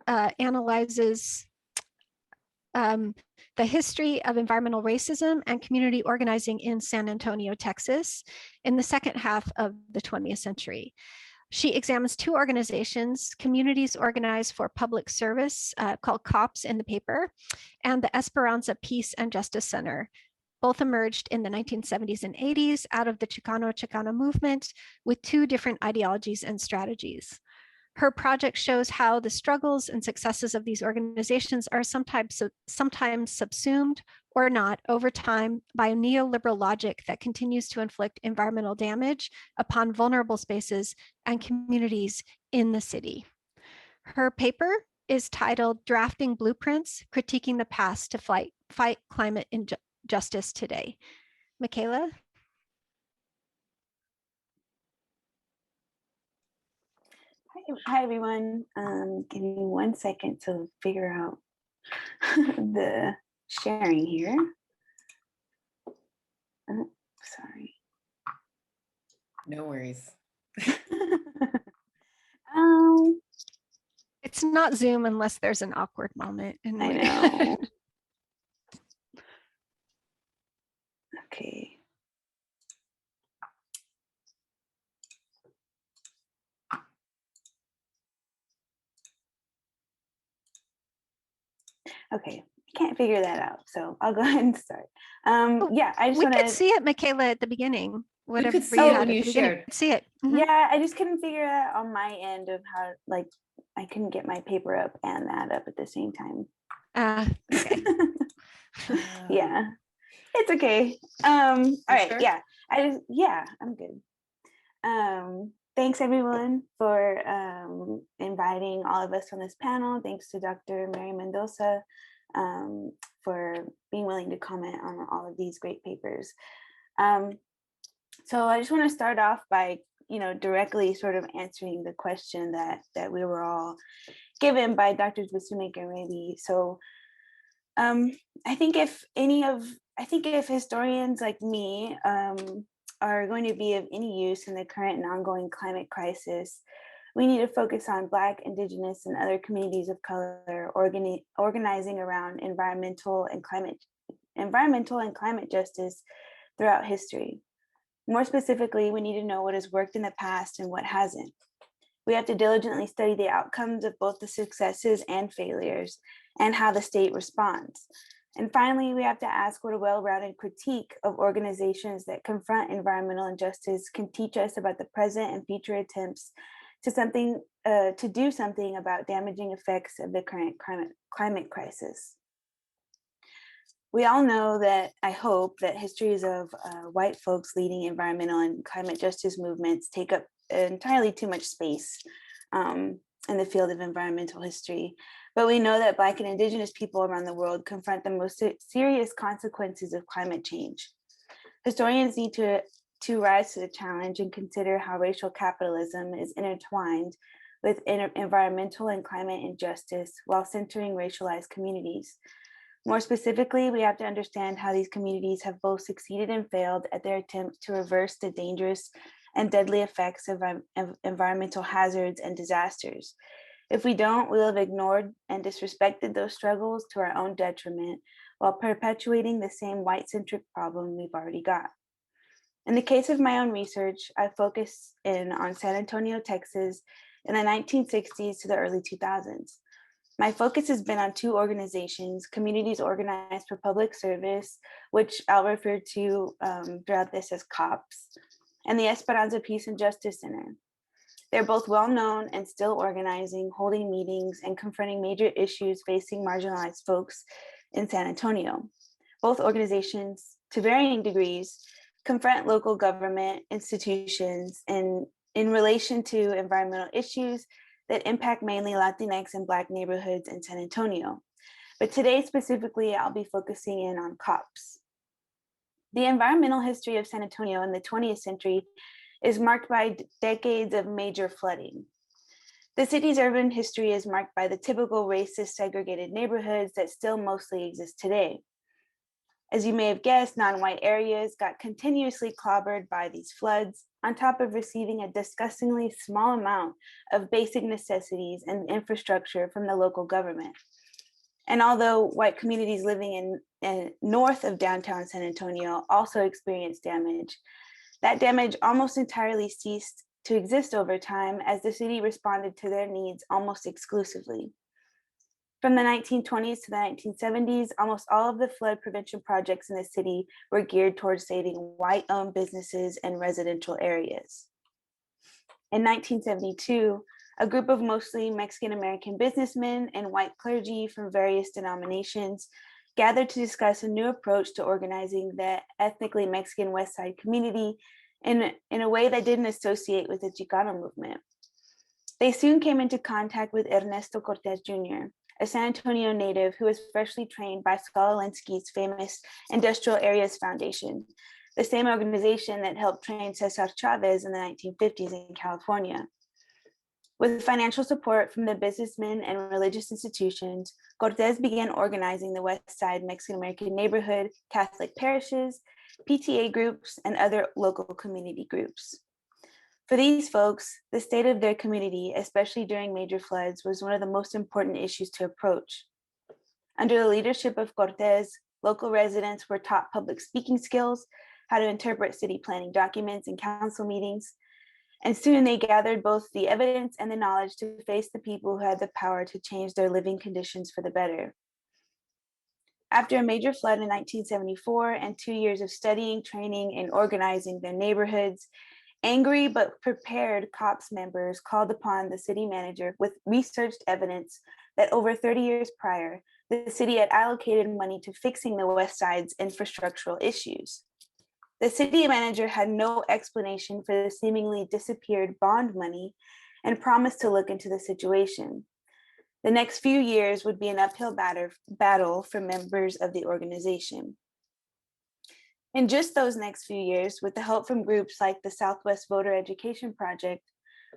analyzes the history of environmental racism and community organizing in San Antonio, Texas, in the second half of the 20th century. She examines two organizations, Communities Organized for Public Service, called COPS in the paper, and the Esperanza Peace and Justice Center. Both emerged in the 1970s and 80s out of the Chicano movement with two different ideologies and strategies. Her project shows how the struggles and successes of these organizations are sometimes subsumed or not over time by a neoliberal logic that continues to inflict environmental damage upon vulnerable spaces and communities in the city. Her paper is titled Drafting Blueprints, Critiquing the Past to Fight Climate Injustice Today. Michaela? Hi, everyone. Give me 1 second to figure out the sharing here. Oh, sorry. No worries. It's not Zoom unless there's an awkward moment. And I know. Okay. Okay, can't figure that out, so I'll go ahead and start. Yeah, I just we want could to see it, Michaela, at the beginning. Whatever see it when you at the shared. beginning. See it. Mhm. Yeah, I just couldn't figure out on my end of how, like, I couldn't get my paper up and that up at the same time. Okay. Yeah, it's okay. All right, sure? yeah, I'm good. Thanks everyone for inviting all of us on this panel. Thanks to Dr. Mary Mendoza for being willing to comment on all of these great papers. So I just want to start off by, directly sort of answering the question that we were all given by Drs. Basumaker and Raby. So I think if historians like me are going to be of any use in the current and ongoing climate crisis, we need to focus on Black, Indigenous, and other communities of color organizing around environmental and climate justice throughout history. More specifically, we need to know what has worked in the past and what hasn't. We have to diligently study the outcomes of both the successes and failures and how the state responds. And finally, we have to ask what a well-rounded critique of organizations that confront environmental injustice can teach us about the present and future attempts to do something about damaging effects of the current climate crisis. We all know that, I hope, that histories of white folks leading environmental and climate justice movements take up entirely too much space in the field of environmental history. But we know that Black and Indigenous people around the world confront the most serious consequences of climate change. Historians need to rise to the challenge and consider how racial capitalism is intertwined with environmental and climate injustice while centering racialized communities. More specifically, we have to understand how these communities have both succeeded and failed at their attempt to reverse the dangerous and deadly effects of environmental hazards and disasters. If we don't, we'll have ignored and disrespected those struggles to our own detriment while perpetuating the same white-centric problem we've already got. In the case of my own research, I focus in on San Antonio, Texas in the 1960s to the early 2000s. My focus has been on two organizations, Communities Organized for Public Service, which I'll refer to throughout this as COPS, and the Esperanza Peace and Justice Center. They're both well-known and still organizing, holding meetings, and confronting major issues facing marginalized folks in San Antonio. Both organizations, to varying degrees, confront local government institutions in relation to environmental issues that impact mainly Latinx and Black neighborhoods in San Antonio. But today specifically, I'll be focusing in on COPS. The environmental history of San Antonio in the 20th century is marked by decades of major flooding. The city's urban history is marked by the typical racist segregated neighborhoods that still mostly exist today. As you may have guessed, non-white areas got continuously clobbered by these floods, on top of receiving a disgustingly small amount of basic necessities and infrastructure from the local government. And although white communities living in north of downtown San Antonio also experienced damage, that damage almost entirely ceased to exist over time as the city responded to their needs almost exclusively. From the 1920s to the 1970s, almost all of the flood prevention projects in the city were geared towards saving white-owned businesses and residential areas. In 1972, a group of mostly Mexican-American businessmen and white clergy from various denominations gathered to discuss a new approach to organizing the ethnically Mexican West Side community in a way that didn't associate with the Chicano movement. They soon came into contact with Ernesto Cortez Jr., a San Antonio native who was freshly trained by Saul Alinsky's famous Industrial Areas Foundation, the same organization that helped train Cesar Chavez in the 1950s in California. With financial support from the businessmen and religious institutions, Cortez began organizing the West Side Mexican-American neighborhood, Catholic parishes, PTA groups, and other local community groups. For these folks, the state of their community, especially during major floods, was one of the most important issues to approach. Under the leadership of Cortez, local residents were taught public speaking skills, how to interpret city planning documents and council meetings, and soon they gathered both the evidence and the knowledge to face the people who had the power to change their living conditions for the better. After a major flood in 1974 and 2 years of studying, training, and organizing their neighborhoods, angry but prepared COPS members called upon the city manager with researched evidence that over 30 years prior, the city had allocated money to fixing the West Side's infrastructural issues. The city manager had no explanation for the seemingly disappeared bond money and promised to look into the situation. The next few years would be an uphill battle for members of the organization. In just those next few years, with the help from groups like the Southwest Voter Education Project,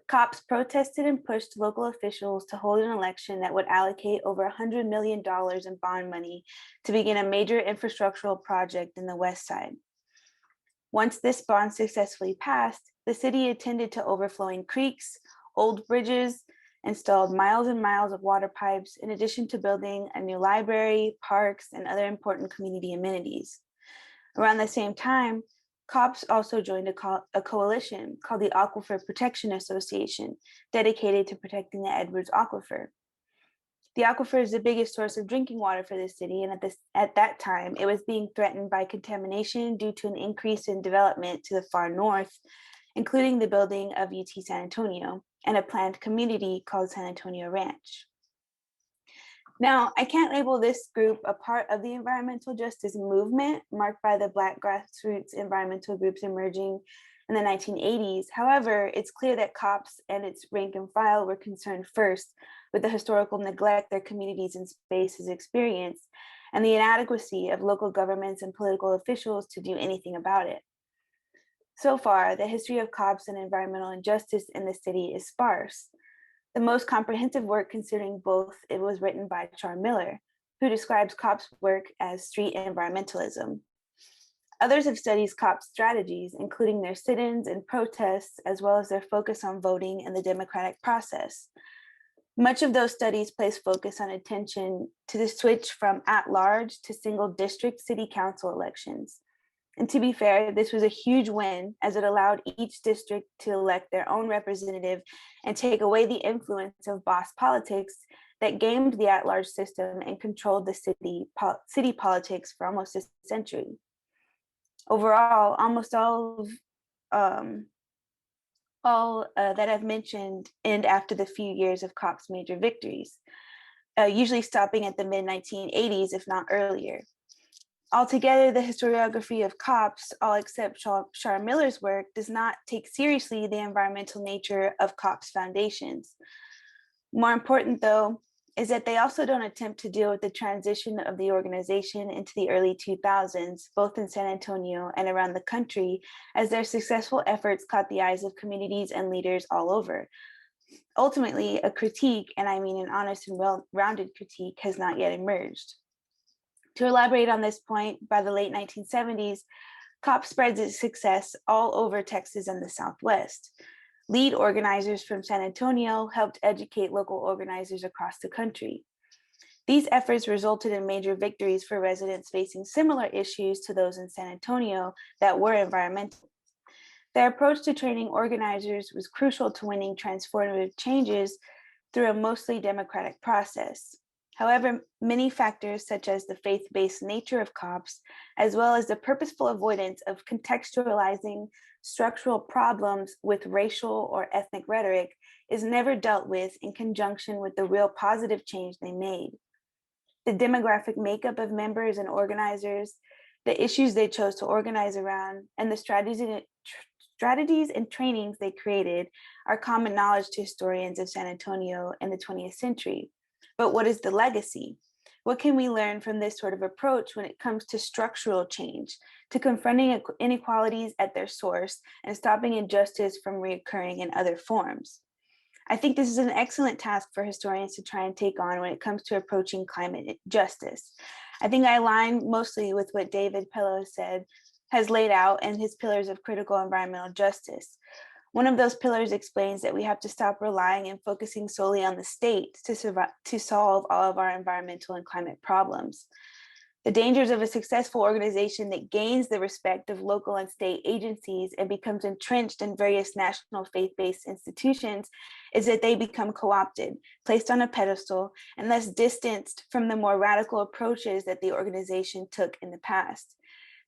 COPS protested and pushed local officials to hold an election that would allocate over $100 million in bond money to begin a major infrastructural project in the West Side. Once this bond successfully passed, the city attended to overflowing creeks, old bridges, installed miles and miles of water pipes, in addition to building a new library, parks, and other important community amenities. Around the same time, COPS also joined a coalition called the Aquifer Protection Association, dedicated to protecting the Edwards Aquifer. The aquifer is the biggest source of drinking water for the city, and at that time, it was being threatened by contamination due to an increase in development to the far north, including the building of UT San Antonio and a planned community called San Antonio Ranch. Now, I can't label this group a part of the environmental justice movement marked by the Black grassroots environmental groups emerging in the 1980s. However, it's clear that COPS and its rank and file were concerned first with the historical neglect their communities and spaces experienced and the inadequacy of local governments and political officials to do anything about it. So far, the history of COPS and environmental injustice in the city is sparse. The most comprehensive work considering both, it was written by Char Miller, who describes COPS work as street environmentalism. Others have studied COPS strategies, including their sit-ins and protests, as well as their focus on voting and the democratic process. Much of those studies place focus on attention to the switch from at-large to single district city council elections. And to be fair, this was a huge win as it allowed each district to elect their own representative and take away the influence of boss politics that gamed the at-large system and controlled the city politics for almost a century. Overall, almost all that I've mentioned end after the few years of COPS' major victories, usually stopping at the mid-1980s, if not earlier. Altogether, the historiography of COPS, all except Char Miller's work, does not take seriously the environmental nature of COPS foundations. More important, though, is that they also don't attempt to deal with the transition of the organization into the early 2000s, both in San Antonio and around the country, as their successful efforts caught the eyes of communities and leaders all over. Ultimately, a critique, and I mean an honest and well-rounded critique, has not yet emerged. To elaborate on this point, by the late 1970s, COP spreads its success all over Texas and the Southwest. Lead organizers from San Antonio helped educate local organizers across the country. These efforts resulted in major victories for residents facing similar issues to those in San Antonio that were environmental. Their approach to training organizers was crucial to winning transformative changes through a mostly democratic process. However, many factors such as the faith-based nature of COPs, as well as the purposeful avoidance of contextualizing structural problems with racial or ethnic rhetoric, is never dealt with in conjunction with the real positive change they made. The demographic makeup of members and organizers, the issues they chose to organize around, and the strategies and trainings they created are common knowledge to historians of San Antonio in the 20th century. But what is the legacy? What can we learn from this sort of approach when it comes to structural change, to confronting inequalities at their source and stopping injustice from reoccurring in other forms? I think this is an excellent task for historians to try and take on when it comes to approaching climate justice. I think I align mostly with what David Pello has laid out in his pillars of critical environmental justice. One of those pillars explains that we have to stop relying and focusing solely on the state to solve all of our environmental and climate problems. The dangers of a successful organization that gains the respect of local and state agencies and becomes entrenched in various national faith-based institutions is that they become co-opted, placed on a pedestal, and thus distanced from the more radical approaches that the organization took in the past.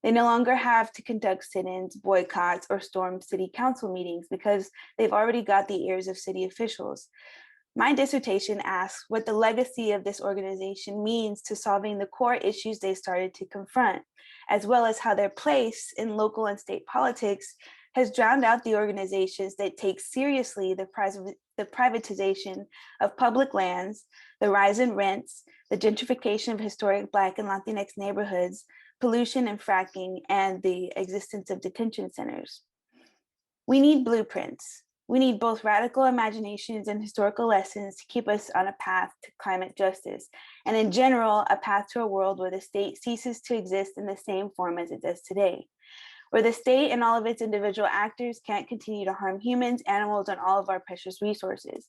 They no longer have to conduct sit-ins, boycotts, or storm city council meetings because they've already got the ears of city officials. My dissertation asks what the legacy of this organization means to solving the core issues they started to confront, as well as how their place in local and state politics has drowned out the organizations that take seriously the privatization of public lands, the rise in rents, the gentrification of historic Black and Latinx neighborhoods, pollution and fracking, and the existence of detention centers. We need blueprints. We need both radical imaginations and historical lessons to keep us on a path to climate justice, and in general, a path to a world where the state ceases to exist in the same form as it does today, where the state and all of its individual actors can't continue to harm humans, animals, and all of our precious resources.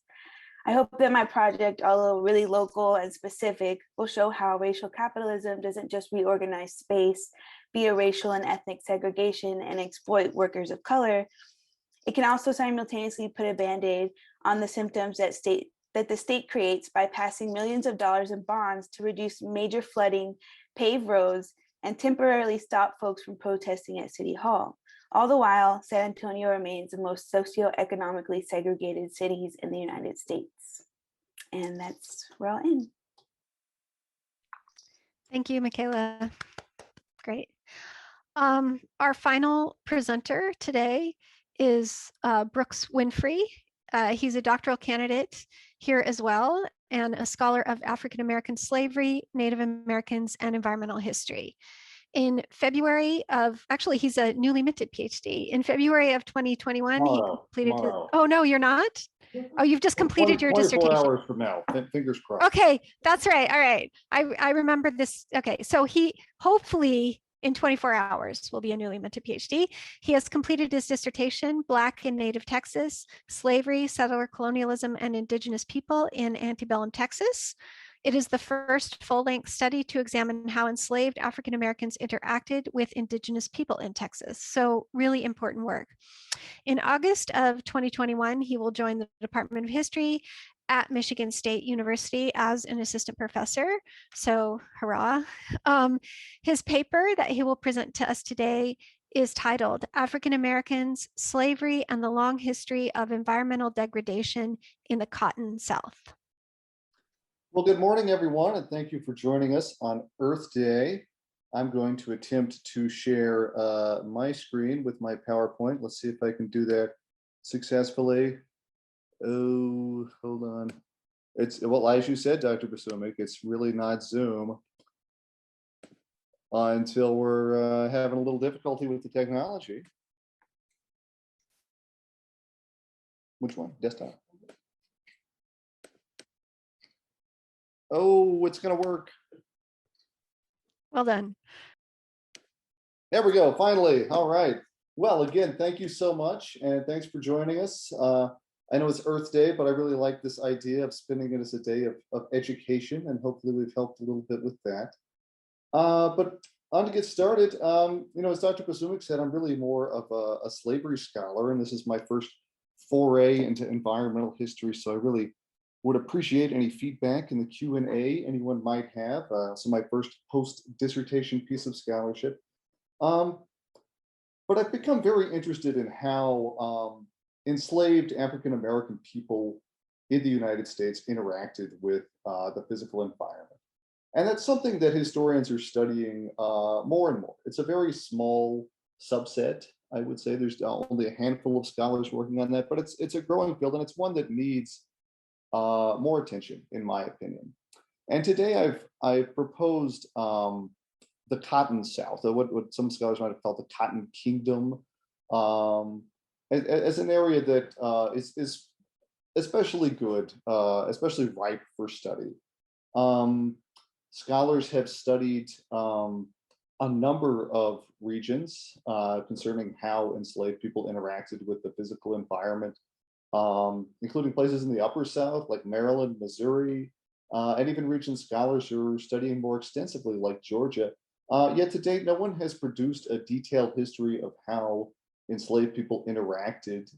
I hope that my project, although really local and specific, will show how racial capitalism doesn't just reorganize space via racial and ethnic segregation and exploit workers of color. It can also simultaneously put a Band-Aid on the symptoms that the state creates by passing millions of dollars in bonds to reduce major flooding, pave roads, and temporarily stop folks from protesting at City Hall. All the while, San Antonio remains the most socioeconomically segregated cities in the United States. And that's where I'll end. Thank you, Michaela. Great. Our final presenter today is Brooks Winfrey. He's a doctoral candidate here as well, and a scholar of African American slavery, Native Americans, and environmental history. In February of, actually, he's a newly minted PhD. In February of 2021, he completed his, oh no, you're not? Oh, you've just completed your dissertation. 24 hours from now, fingers crossed. Okay, that's right. All right. I remember this. Okay, so he hopefully in 24 hours will be a newly minted PhD. He has completed his dissertation, Black in Native Texas, Slavery, Settler Colonialism, and Indigenous People in Antebellum, Texas. It is the first full-length study to examine how enslaved African Americans interacted with Indigenous people in Texas. So really important work. In August of 2021, he will join the Department of History at Michigan State University as an assistant professor. So hurrah. His paper that he will present to us today is titled African Americans, Slavery, and the Long History of Environmental Degradation in the Cotton South. Well, good morning, everyone, and thank you for joining us on Earth Day. I'm going to attempt to share my screen with my PowerPoint. Let's see if I can do that successfully. Oh, hold on. It's, well, as you said, Dr. Bosomik, it's really not Zoom until we're having a little difficulty with the technology. Which one? Desktop. Oh, it's gonna work. Well done. There we go, finally. All right. Well, again, thank you so much, and thanks for joining us. I know it's Earth Day, but I really like this idea of spending it as a day of education, and hopefully we've helped a little bit with that. But on to get started, as Dr. Kozumik said, I'm really more of a slavery scholar, and this is my first foray into environmental history, so I really would appreciate any feedback in the Q&A anyone might have. So my first post-dissertation piece of scholarship. But I've become very interested in how enslaved African-American people in the United States interacted with the physical environment. And that's something that historians are studying more and more. It's a very small subset, I would say. There's only a handful of scholars working on that, but it's a growing field, and it's one that needs more attention, in my opinion. And today I've proposed the Cotton South, what some scholars might have called the Cotton Kingdom, as an area that is especially good, especially ripe for study. Scholars have studied a number of regions concerning how enslaved people interacted with the physical environment, including places in the Upper South like Maryland, Missouri, and even regions scholars who are studying more extensively like Georgia. Yet to date, no one has produced a detailed history of how enslaved people interacted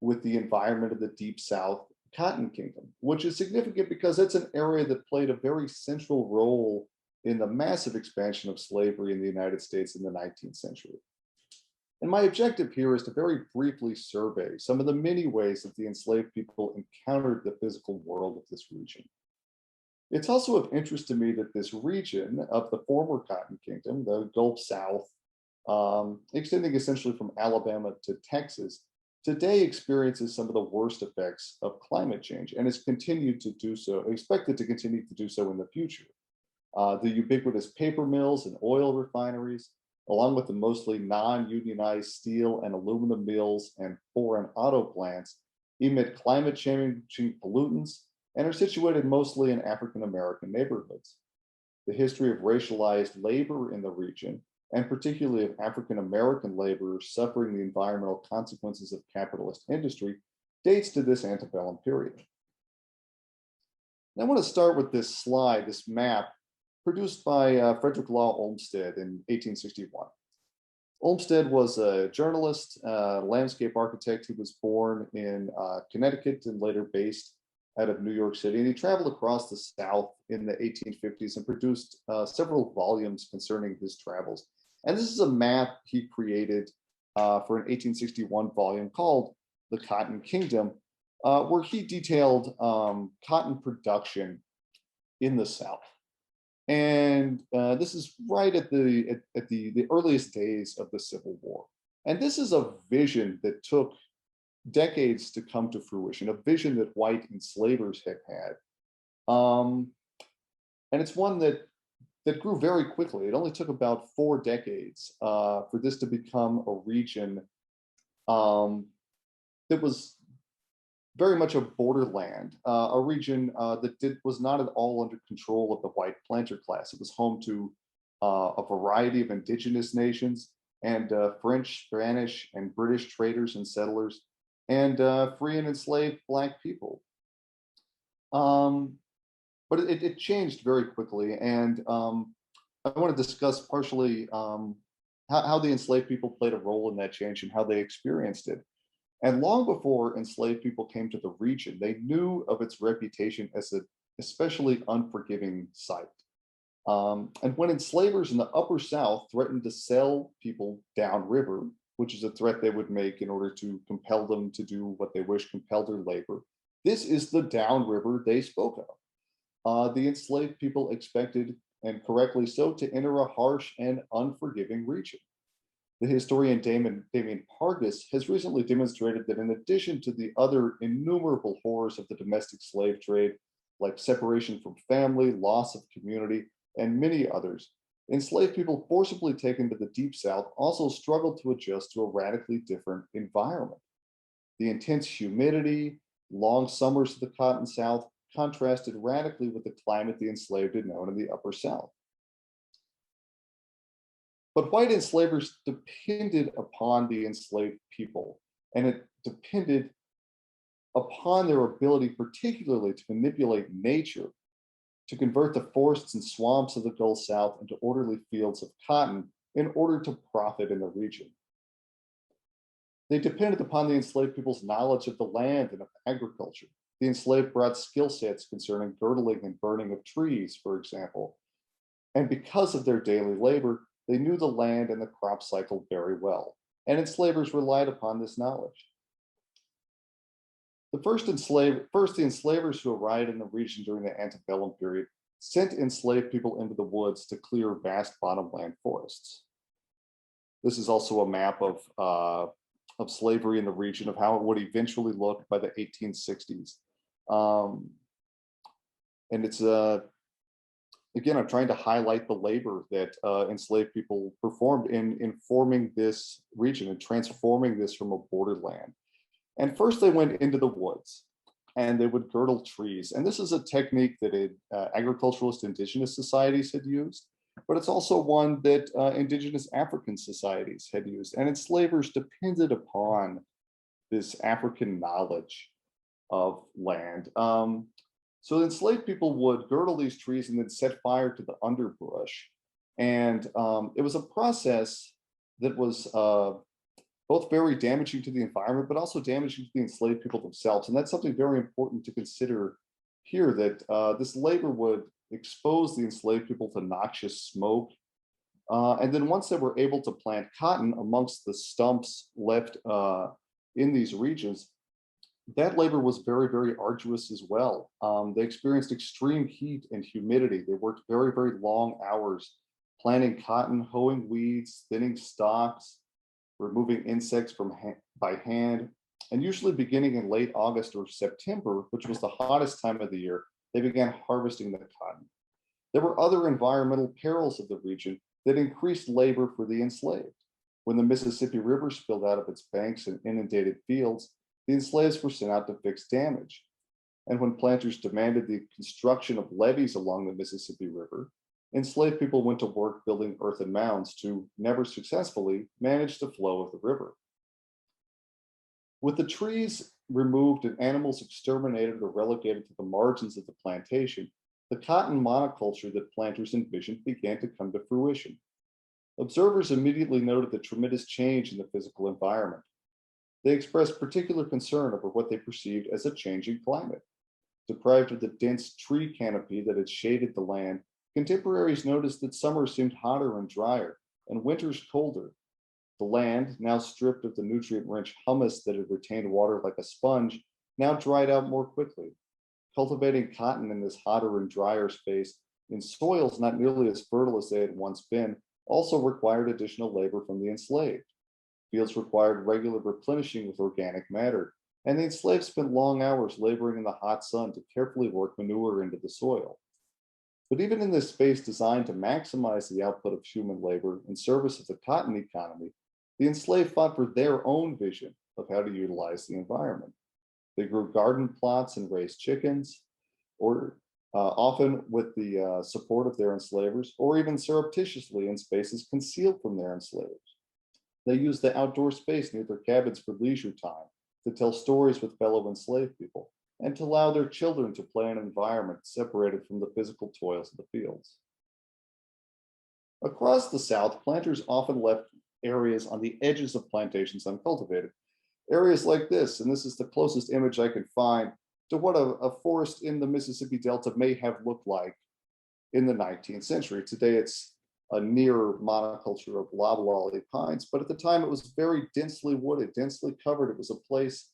with the environment of the Deep South Cotton Kingdom, which is significant because it's an area that played a very central role in the massive expansion of slavery in the United States in the 19th century. And my objective here is to very briefly survey some of the many ways that the enslaved people encountered the physical world of this region. It's also of interest to me that this region of the former Cotton Kingdom, the Gulf South, extending essentially from Alabama to Texas, today experiences some of the worst effects of climate change and is continued to do so, expected to continue to do so in the future. The ubiquitous paper mills and oil refineries, along with the mostly non-unionized steel and aluminum mills and foreign auto plants, emit climate changing pollutants and are situated mostly in African-American neighborhoods. The history of racialized labor in the region, and particularly of African-American laborers suffering the environmental consequences of capitalist industry, dates to this antebellum period. And I want to start with this slide, this map, produced by Frederick Law Olmsted in 1861. Olmsted was a journalist, landscape architect who was born in Connecticut and later based out of New York City. And he traveled across the South in the 1850s and produced several volumes concerning his travels. And this is a map he created for an 1861 volume called The Cotton Kingdom, where he detailed cotton production in the South. And this is right at the earliest days of the Civil War. And this is a vision that took decades to come to fruition, a vision that white enslavers had had. And it's one that grew very quickly. It only took about 4 decades for this to become a region that was very much a borderland, a region that was not at all under control of the white planter class. It was home to a variety of indigenous nations and French, Spanish, and British traders and settlers, and free and enslaved Black people. But it changed very quickly, and I want to discuss partially how the enslaved people played a role in that change and how they experienced it. And long before enslaved people came to the region, they knew of its reputation as an especially unforgiving site. And when enslavers in the Upper South threatened to sell people downriver, which is a threat they would make in order to compel them to do what they wish, compel their labor, this is the downriver they spoke of. The enslaved people expected, and correctly so, to enter a harsh and unforgiving region. The historian Damien Pargas has recently demonstrated that in addition to the other innumerable horrors of the domestic slave trade, like separation from family, loss of community, and many others, enslaved people forcibly taken to the Deep South also struggled to adjust to a radically different environment. The intense humidity, long summers of the Cotton South, contrasted radically with the climate the enslaved had known in the Upper South. But white enslavers depended upon the enslaved people, and it depended upon their ability, particularly to manipulate nature, to convert the forests and swamps of the Gulf South into orderly fields of cotton in order to profit in the region. They depended upon the enslaved people's knowledge of the land and of agriculture. The enslaved brought skill sets concerning girdling and burning of trees, for example. And because of their daily labor, they knew the land and the crop cycle very well. And enslavers relied upon this knowledge. The enslavers who arrived in the region during the antebellum period sent enslaved people into the woods to clear vast bottomland forests. This is also a map of slavery in the region, of how it would eventually look by the 1860s. And it's, again, I'm trying to highlight the labor that enslaved people performed in forming this region and transforming this from a borderland. And first they went into the woods and they would girdle trees. And this is a technique that agriculturalist indigenous societies had used, but it's also one that indigenous African societies had used. And enslavers depended upon this African knowledge of land. So the enslaved people would girdle these trees and then set fire to the underbrush. And it was a process that was both very damaging to the environment, but also damaging to the enslaved people themselves. And that's something very important to consider here, that this labor would expose the enslaved people to noxious smoke. And then once they were able to plant cotton amongst the stumps left in these regions, that labor was very, very arduous as well. They experienced extreme heat and humidity. They worked very, very long hours planting cotton, hoeing weeds, thinning stalks, removing insects by hand. And usually beginning in late August or September, which was the hottest time of the year, they began harvesting the cotton. There were other environmental perils of the region that increased labor for the enslaved. When the Mississippi River spilled out of its banks and inundated fields, the enslaved were sent out to fix damage. And when planters demanded the construction of levees along the Mississippi River, enslaved people went to work building earthen mounds to, never successfully, manage the flow of the river. With the trees removed and animals exterminated or relegated to the margins of the plantation, the cotton monoculture that planters envisioned began to come to fruition. Observers immediately noted the tremendous change in the physical environment. They expressed particular concern over what they perceived as a changing climate. Deprived of the dense tree canopy that had shaded the land, contemporaries noticed that summers seemed hotter and drier, and winters colder. The land, now stripped of the nutrient-rich humus that had retained water like a sponge, now dried out more quickly. Cultivating cotton in this hotter and drier space, in soils not nearly as fertile as they had once been, also required additional labor from the enslaved. Fields required regular replenishing with organic matter, and the enslaved spent long hours laboring in the hot sun to carefully work manure into the soil. But even in this space designed to maximize the output of human labor in service of the cotton economy, the enslaved fought for their own vision of how to utilize the environment. They grew garden plots and raised chickens, or often with the support of their enslavers, or even surreptitiously in spaces concealed from their enslavers. They used the outdoor space near their cabins for leisure time, to tell stories with fellow enslaved people, and to allow their children to play in an environment separated from the physical toils of the fields. Across the South, planters often left areas on the edges of plantations uncultivated. Areas like this, and this is the closest image I can find to what a forest in the Mississippi Delta may have looked like in the 19th century. Today, it's a near monoculture of loblolly pines, but at the time it was very densely wooded, densely covered. It was a place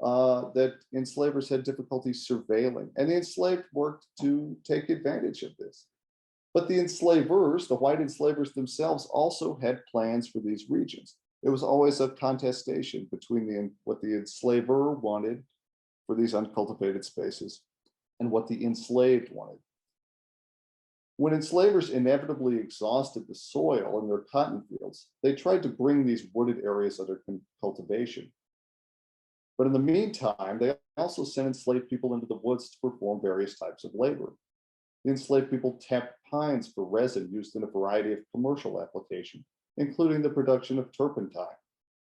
that enslavers had difficulty surveilling, and the enslaved worked to take advantage of this. But the enslavers, the white enslavers themselves, also had plans for these regions. It was always a contestation between what the enslaver wanted for these uncultivated spaces and what the enslaved wanted. When enslavers inevitably exhausted the soil in their cotton fields, they tried to bring these wooded areas under cultivation. But in the meantime, they also sent enslaved people into the woods to perform various types of labor. The enslaved people tapped pines for resin used in a variety of commercial applications, including the production of turpentine.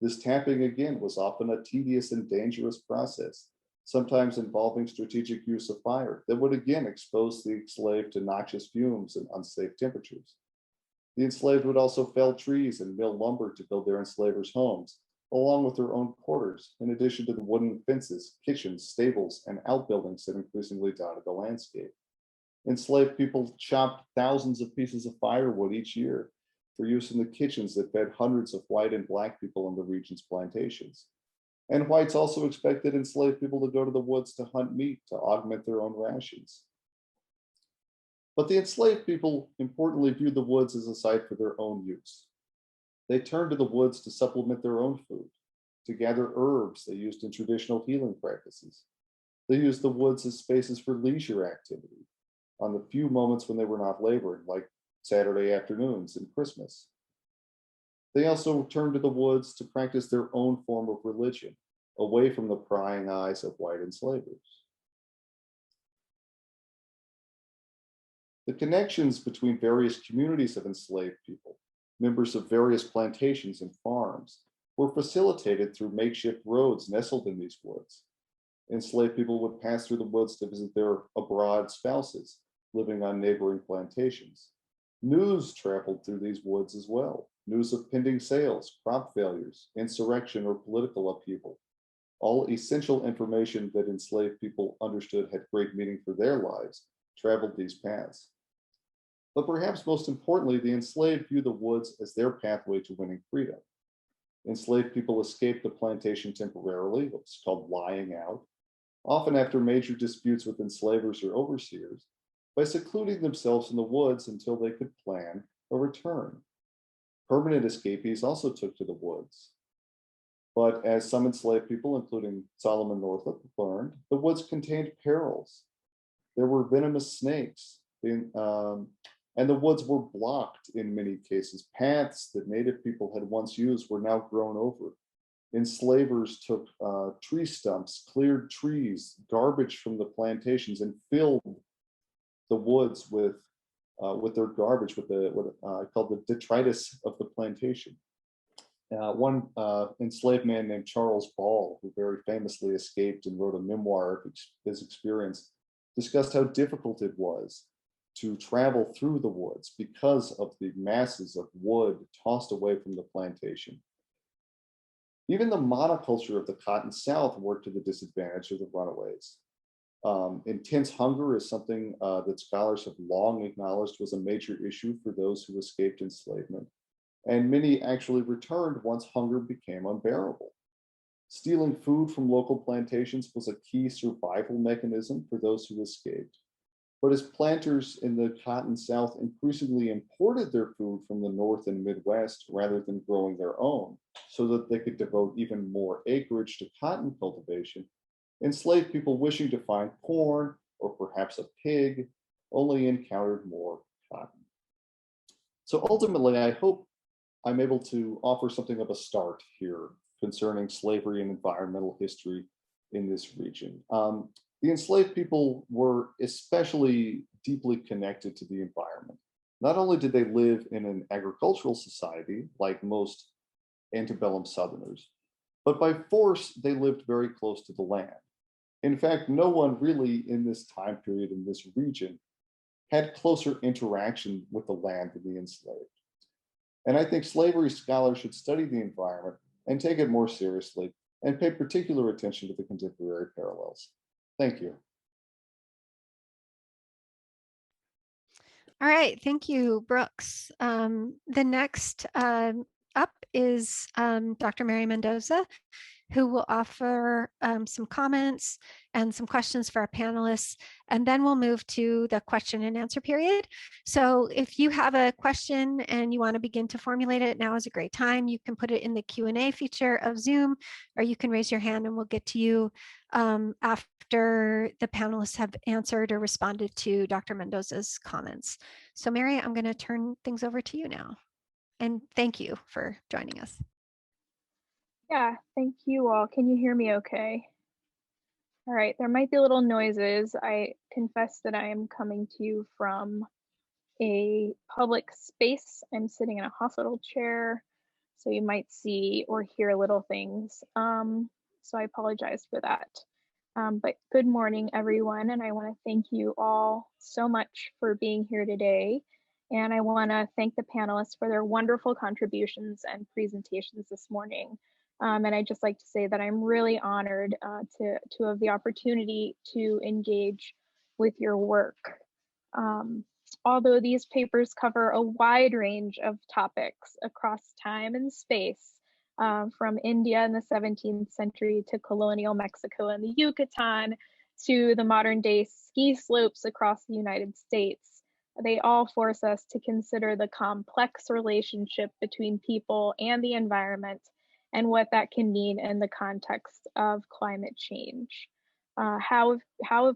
This tapping, again, was often a tedious and dangerous process, sometimes involving strategic use of fire that would again expose the enslaved to noxious fumes and unsafe temperatures. The enslaved would also fell trees and mill lumber to build their enslavers' homes, along with their own quarters, in addition to the wooden fences, kitchens, stables, and outbuildings that increasingly dotted the landscape. Enslaved people chopped thousands of pieces of firewood each year for use in the kitchens that fed hundreds of white and black people in the region's plantations. And whites also expected enslaved people to go to the woods to hunt meat to augment their own rations. But the enslaved people importantly viewed the woods as a site for their own use. They turned to the woods to supplement their own food, to gather herbs they used in traditional healing practices. They used the woods as spaces for leisure activity on the few moments when they were not laboring, like Saturday afternoons and Christmas. They also turned to the woods to practice their own form of religion, away from the prying eyes of white enslavers. The connections between various communities of enslaved people, members of various plantations and farms, were facilitated through makeshift roads nestled in these woods. Enslaved people would pass through the woods to visit their abroad spouses living on neighboring plantations. News traveled through these woods as well. News of pending sales, crop failures, insurrection, or political upheaval. All essential information that enslaved people understood had great meaning for their lives traveled these paths. But perhaps most importantly, the enslaved viewed the woods as their pathway to winning freedom. Enslaved people escaped the plantation temporarily, what's called lying out, often after major disputes with enslavers or overseers, by secluding themselves in the woods until they could plan a return. Permanent escapees also took to the woods. But as some enslaved people, including Solomon Northup, learned, the woods contained perils. There were venomous snakes, and the woods were blocked in many cases. Paths that native people had once used were now grown over. Enslavers took tree stumps, cleared trees, garbage from the plantations, and filled the woods with their garbage, with what I call the detritus of the plantation. One enslaved man named Charles Ball, who very famously escaped and wrote a memoir of his experience, discussed how difficult it was to travel through the woods because of the masses of wood tossed away from the plantation. Even the monoculture of the Cotton South worked to the disadvantage of the runaways. Intense hunger is something that scholars have long acknowledged was a major issue for those who escaped enslavement, and many actually returned once hunger became unbearable. Stealing food from local plantations was a key survival mechanism for those who escaped. But as planters in the Cotton South increasingly imported their food from the North and Midwest rather than growing their own, so that they could devote even more acreage to cotton cultivation, enslaved people wishing to find corn or perhaps a pig only encountered more cotton. So ultimately, I hope I'm able to offer something of a start here concerning slavery and environmental history in this region. The enslaved people were especially deeply connected to the environment. Not only did they live in an agricultural society, like most antebellum Southerners, but by force, they lived very close to the land. In fact, no one really in this time period in this region had closer interaction with the land than the enslaved. And I think slavery scholars should study the environment and take it more seriously and pay particular attention to the contemporary parallels. Thank you. All right, thank you, Brooks. The next up is Dr. Mary Mendoza, who will offer some comments and some questions for our panelists, and then we'll move to the question and answer period. So if you have a question and you want to begin to formulate it, now is a great time. You can put it in the Q&A feature of Zoom, or you can raise your hand and we'll get to you after the panelists have answered or responded to Dr. Mendoza's comments. So Mary, I'm going to turn things over to you now. And thank you for joining us. Yeah, thank you all. Can you hear me okay? All right, there might be little noises. I confess that I am coming to you from a public space. I'm sitting in a hospital chair, so you might see or hear little things. So I apologize for that. But good morning, everyone, and I want to thank you all so much for being here today. And I want to thank the panelists for their wonderful contributions and presentations this morning. And I'd just like to say that I'm really honored to have the opportunity to engage with your work. Although these papers cover a wide range of topics across time and space, from India in the 17th century to colonial Mexico and the Yucatan to the modern day ski slopes across the United States, they all force us to consider the complex relationship between people and the environment and what that can mean in the context of climate change. How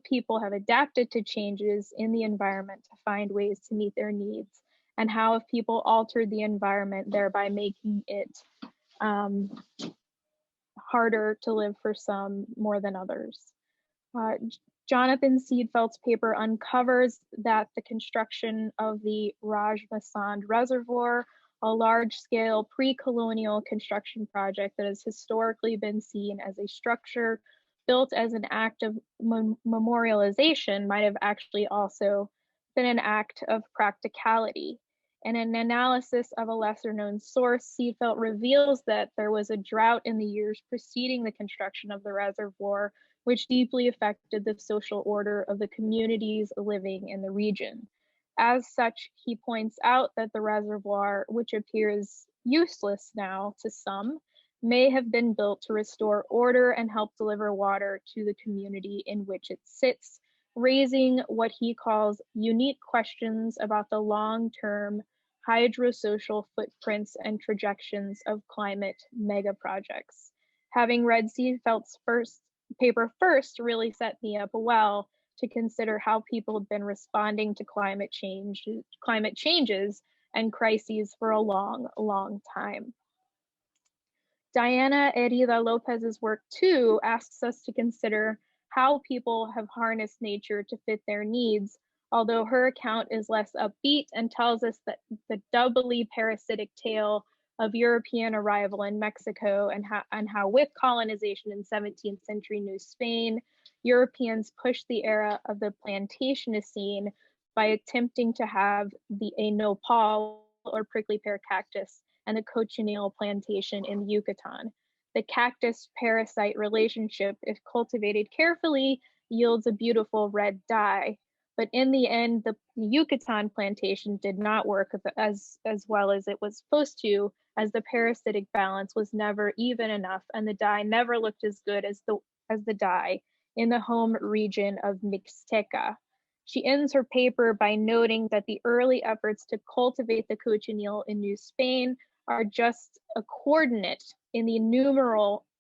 people have adapted to changes in the environment to find ways to meet their needs, and how have people altered the environment, thereby making it harder to live for some more than others. Jonathan Seedfeld's paper uncovers that the construction of the Rajmasand Reservoir, a large-scale pre-colonial construction project that has historically been seen as a structure built as an act of memorialization, might have actually also been an act of practicality. In an analysis of a lesser-known source, Seedfeld reveals that there was a drought in the years preceding the construction of the reservoir, which deeply affected the social order of the communities living in the region. As such, he points out that the reservoir, which appears useless now to some, may have been built to restore order and help deliver water to the community in which it sits, raising what he calls unique questions about the long-term hydrosocial footprints and trajectories of climate megaprojects. Having read Seedfeld's paper first really set me up well to consider how people have been responding to climate changes and crises for a long time. Diana Herida Lopez's work too asks us to consider how people have harnessed nature to fit their needs, although her account is less upbeat and tells us that the doubly parasitic tale of European arrival in Mexico and how with colonization in 17th century New Spain, Europeans pushed the era of the Plantationocene by attempting to have a nopal or prickly pear cactus and the cochineal plantation in the Yucatan. The cactus parasite relationship, if cultivated carefully, yields a beautiful red dye. But in the end, the Yucatan plantation did not work as well as it was supposed to, as the parasitic balance was never even enough, and the dye never looked as good as the dye in the home region of Mixteca. She ends her paper by noting that the early efforts to cultivate the cochineal in New Spain are just a coordinate in the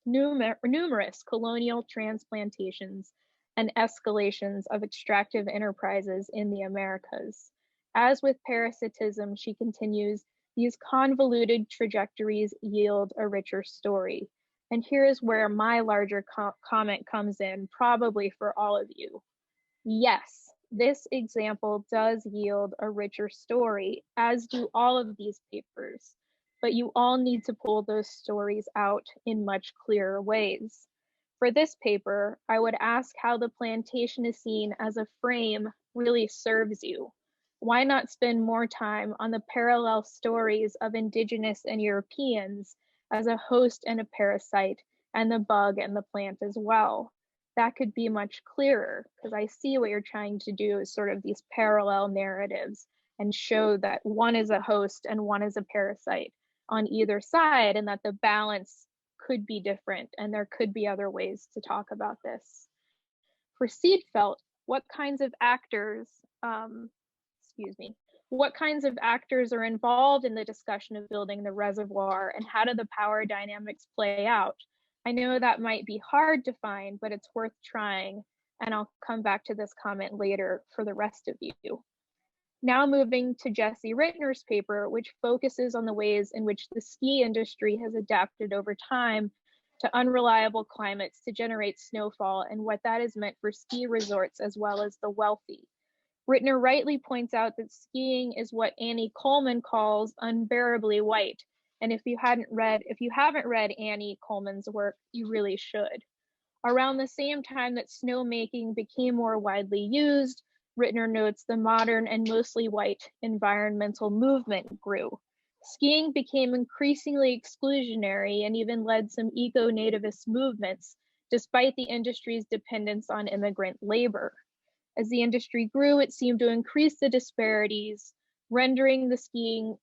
numerous colonial transplantations and escalations of extractive enterprises in the Americas. As with parasitism, she continues, these convoluted trajectories yield a richer story. And here is where my larger comment comes in, probably for all of you. Yes, this example does yield a richer story, as do all of these papers, but you all need to pull those stories out in much clearer ways. For this paper, I would ask how the Plantationocene as a frame really serves you. Why not spend more time on the parallel stories of Indigenous and Europeans as a host and a parasite, and the bug and the plant as well? That could be much clearer, because I see what you're trying to do is sort of these parallel narratives and show that one is a host and one is a parasite on either side, and that the balance could be different and there could be other ways to talk about this. For Seedfeld, what kinds of actors, what kinds of actors are involved in the discussion of building the reservoir, and how do the power dynamics play out? I know that might be hard to find, but it's worth trying, and I'll come back to this comment later for the rest of you. Now moving to Jesse Rittner's paper, which focuses on the ways in which the ski industry has adapted over time to unreliable climates to generate snowfall and what that has meant for ski resorts as well as the wealthy. Rittner rightly points out that skiing is what Annie Coleman calls unbearably white. And if you haven't read Annie Coleman's work, you really should. Around the same time that snowmaking became more widely used, Rittner notes the modern and mostly white environmental movement grew. Skiing became increasingly exclusionary and even led some eco-nativist movements, despite the industry's dependence on immigrant labor. As the industry grew, it seemed to increase the disparities, rendering skiing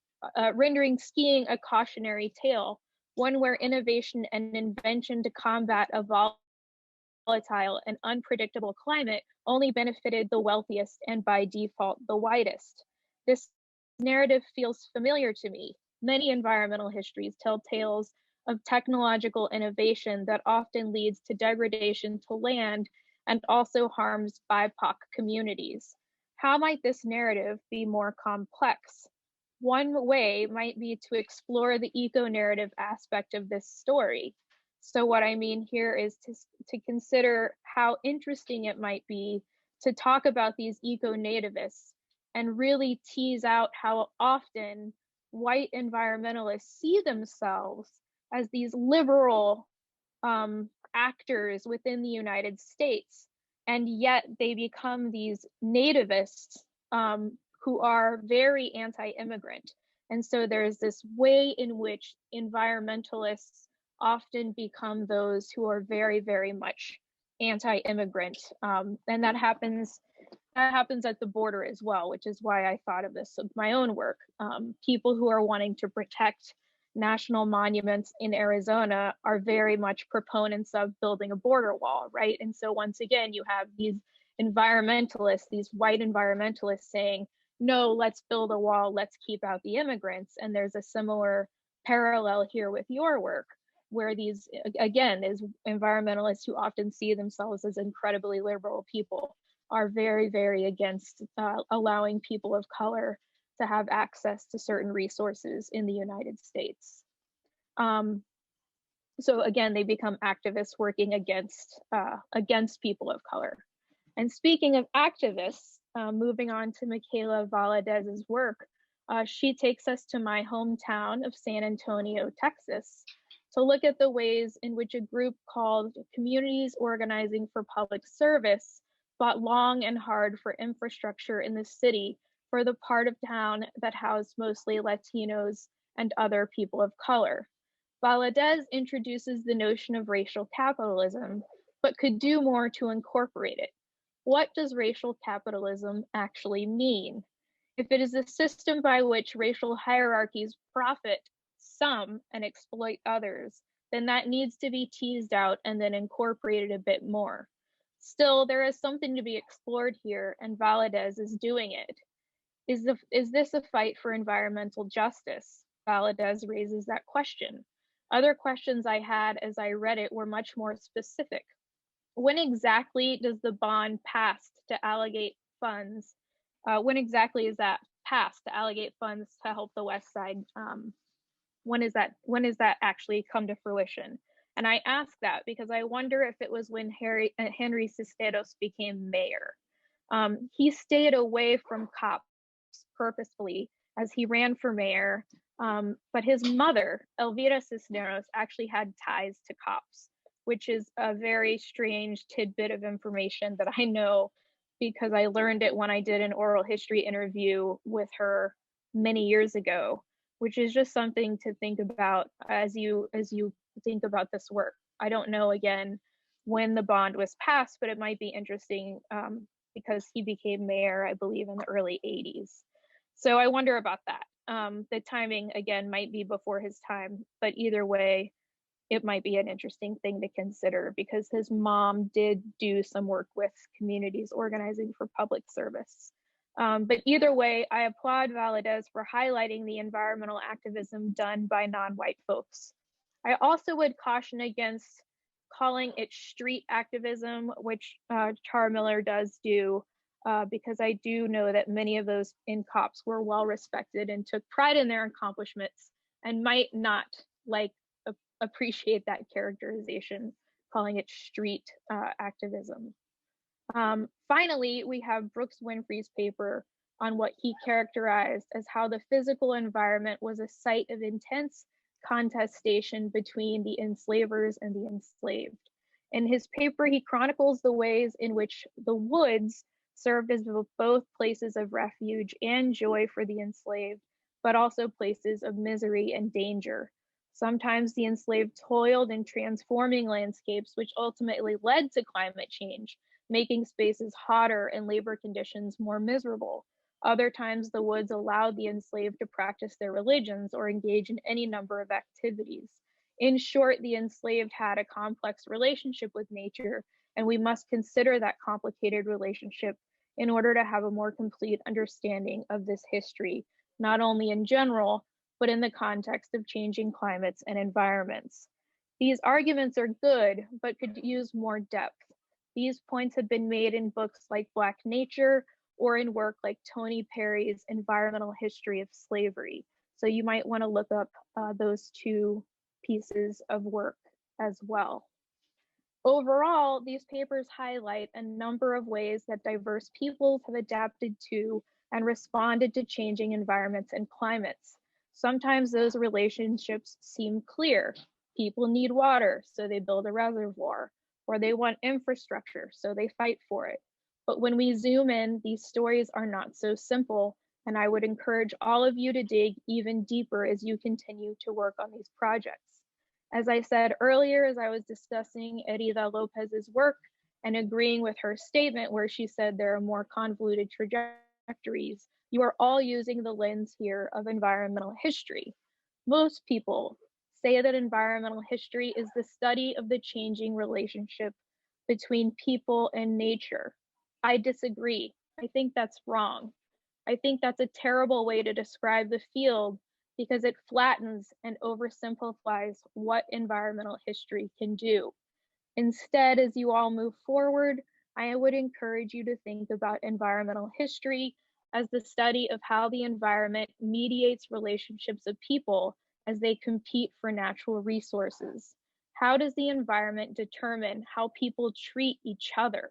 a cautionary tale, one where innovation and invention to combat a volatile and unpredictable climate only benefited the wealthiest and by default the whitest. This narrative feels familiar to me. Many environmental histories tell tales of technological innovation that often leads to degradation to land and also harms BIPOC communities. How might this narrative be more complex? One way might be to explore the eco-narrative aspect of this story. So what I mean here is to consider how interesting it might be to talk about these eco-nativists and really tease out how often white environmentalists see themselves as these liberal actors within the United States, and yet they become these nativists who are very anti-immigrant. And so there's this way in which environmentalists often become those who are very, very much anti-immigrant. And that happens at the border as well, which is why I thought of this with my own work. People who are wanting to protect national monuments in Arizona are very much proponents of building a border wall, right? And so once again, you have these environmentalists, these white environmentalists saying, no, let's build a wall, let's keep out the immigrants. And there's a similar parallel here with your work, where these, again, is environmentalists who often see themselves as incredibly liberal people are very, very against allowing people of color to have access to certain resources in the United States. So again, they become activists working against people of color. And speaking of activists, moving on to Michaela Valadez's work, she takes us to my hometown of San Antonio, Texas, to look at the ways in which a group called Communities Organizing for Public Service fought long and hard for infrastructure in the city for the part of town that housed mostly Latinos and other people of color. Valadez introduces the notion of racial capitalism, but could do more to incorporate it. What does racial capitalism actually mean? If it is a system by which racial hierarchies profit some and exploit others, then that needs to be teased out and then incorporated a bit more. Still, there is something to be explored here, and Valadez is doing it. Is this a fight for environmental justice? Valadez raises that question. Other questions I had as I read it were much more specific. When exactly does the bond pass to allocate funds? When exactly is that passed to allocate funds to help the West Side? When is that actually come to fruition? And I ask that because I wonder if it was when Henry Cisneros became mayor. He stayed away from cops purposefully as he ran for mayor, but his mother, Elvira Cisneros, actually had ties to cops, which is a very strange tidbit of information that I know because I learned it when I did an oral history interview with her many years ago, which is just something to think about as you think about this work. I don't know, again, when the bond was passed, but it might be interesting because he became mayor, I believe, in the early 80s. So I wonder about that. The timing, again, might be before his time, but either way, it might be an interesting thing to consider because his mom did do some work with Communities Organizing for Public Service. But either way, I applaud Valadez for highlighting the environmental activism done by non-white folks. I also would caution against calling it street activism, which Char Miller does do, because I do know that many of those in COPS were well respected and took pride in their accomplishments and might not like appreciate that characterization, calling it street activism. Finally, we have Brooks Winfrey's paper on what he characterized as how the physical environment was a site of intense contestation between the enslavers and the enslaved. In his paper, he chronicles the ways in which the woods served as both places of refuge and joy for the enslaved, but also places of misery and danger. Sometimes the enslaved toiled in transforming landscapes, which ultimately led to climate change, making spaces hotter and labor conditions more miserable. Other times, the woods allowed the enslaved to practice their religions or engage in any number of activities. In short, the enslaved had a complex relationship with nature, and we must consider that complicated relationship in order to have a more complete understanding of this history, not only in general, but in the context of changing climates and environments. These arguments are good, but could use more depth. These points have been made in books like Black Nature or in work like Tony Perry's Environmental History of Slavery. So you might want to look up those two pieces of work as well. Overall, these papers highlight a number of ways that diverse peoples have adapted to and responded to changing environments and climates. Sometimes those relationships seem clear. People need water, so they build a reservoir, or they want infrastructure, so they fight for it. But when we zoom in, these stories are not so simple, and I would encourage all of you to dig even deeper as you continue to work on these projects. As I said earlier, as I was discussing Herida Lopez's work and agreeing with her statement where she said there are more convoluted trajectories, you are all using the lens here of environmental history. Most people say that environmental history is the study of the changing relationship between people and nature. I disagree. I think that's wrong. I think that's a terrible way to describe the field because it flattens and oversimplifies what environmental history can do. Instead, as you all move forward, I would encourage you to think about environmental history as the study of how the environment mediates relationships of people as they compete for natural resources. How does the environment determine how people treat each other?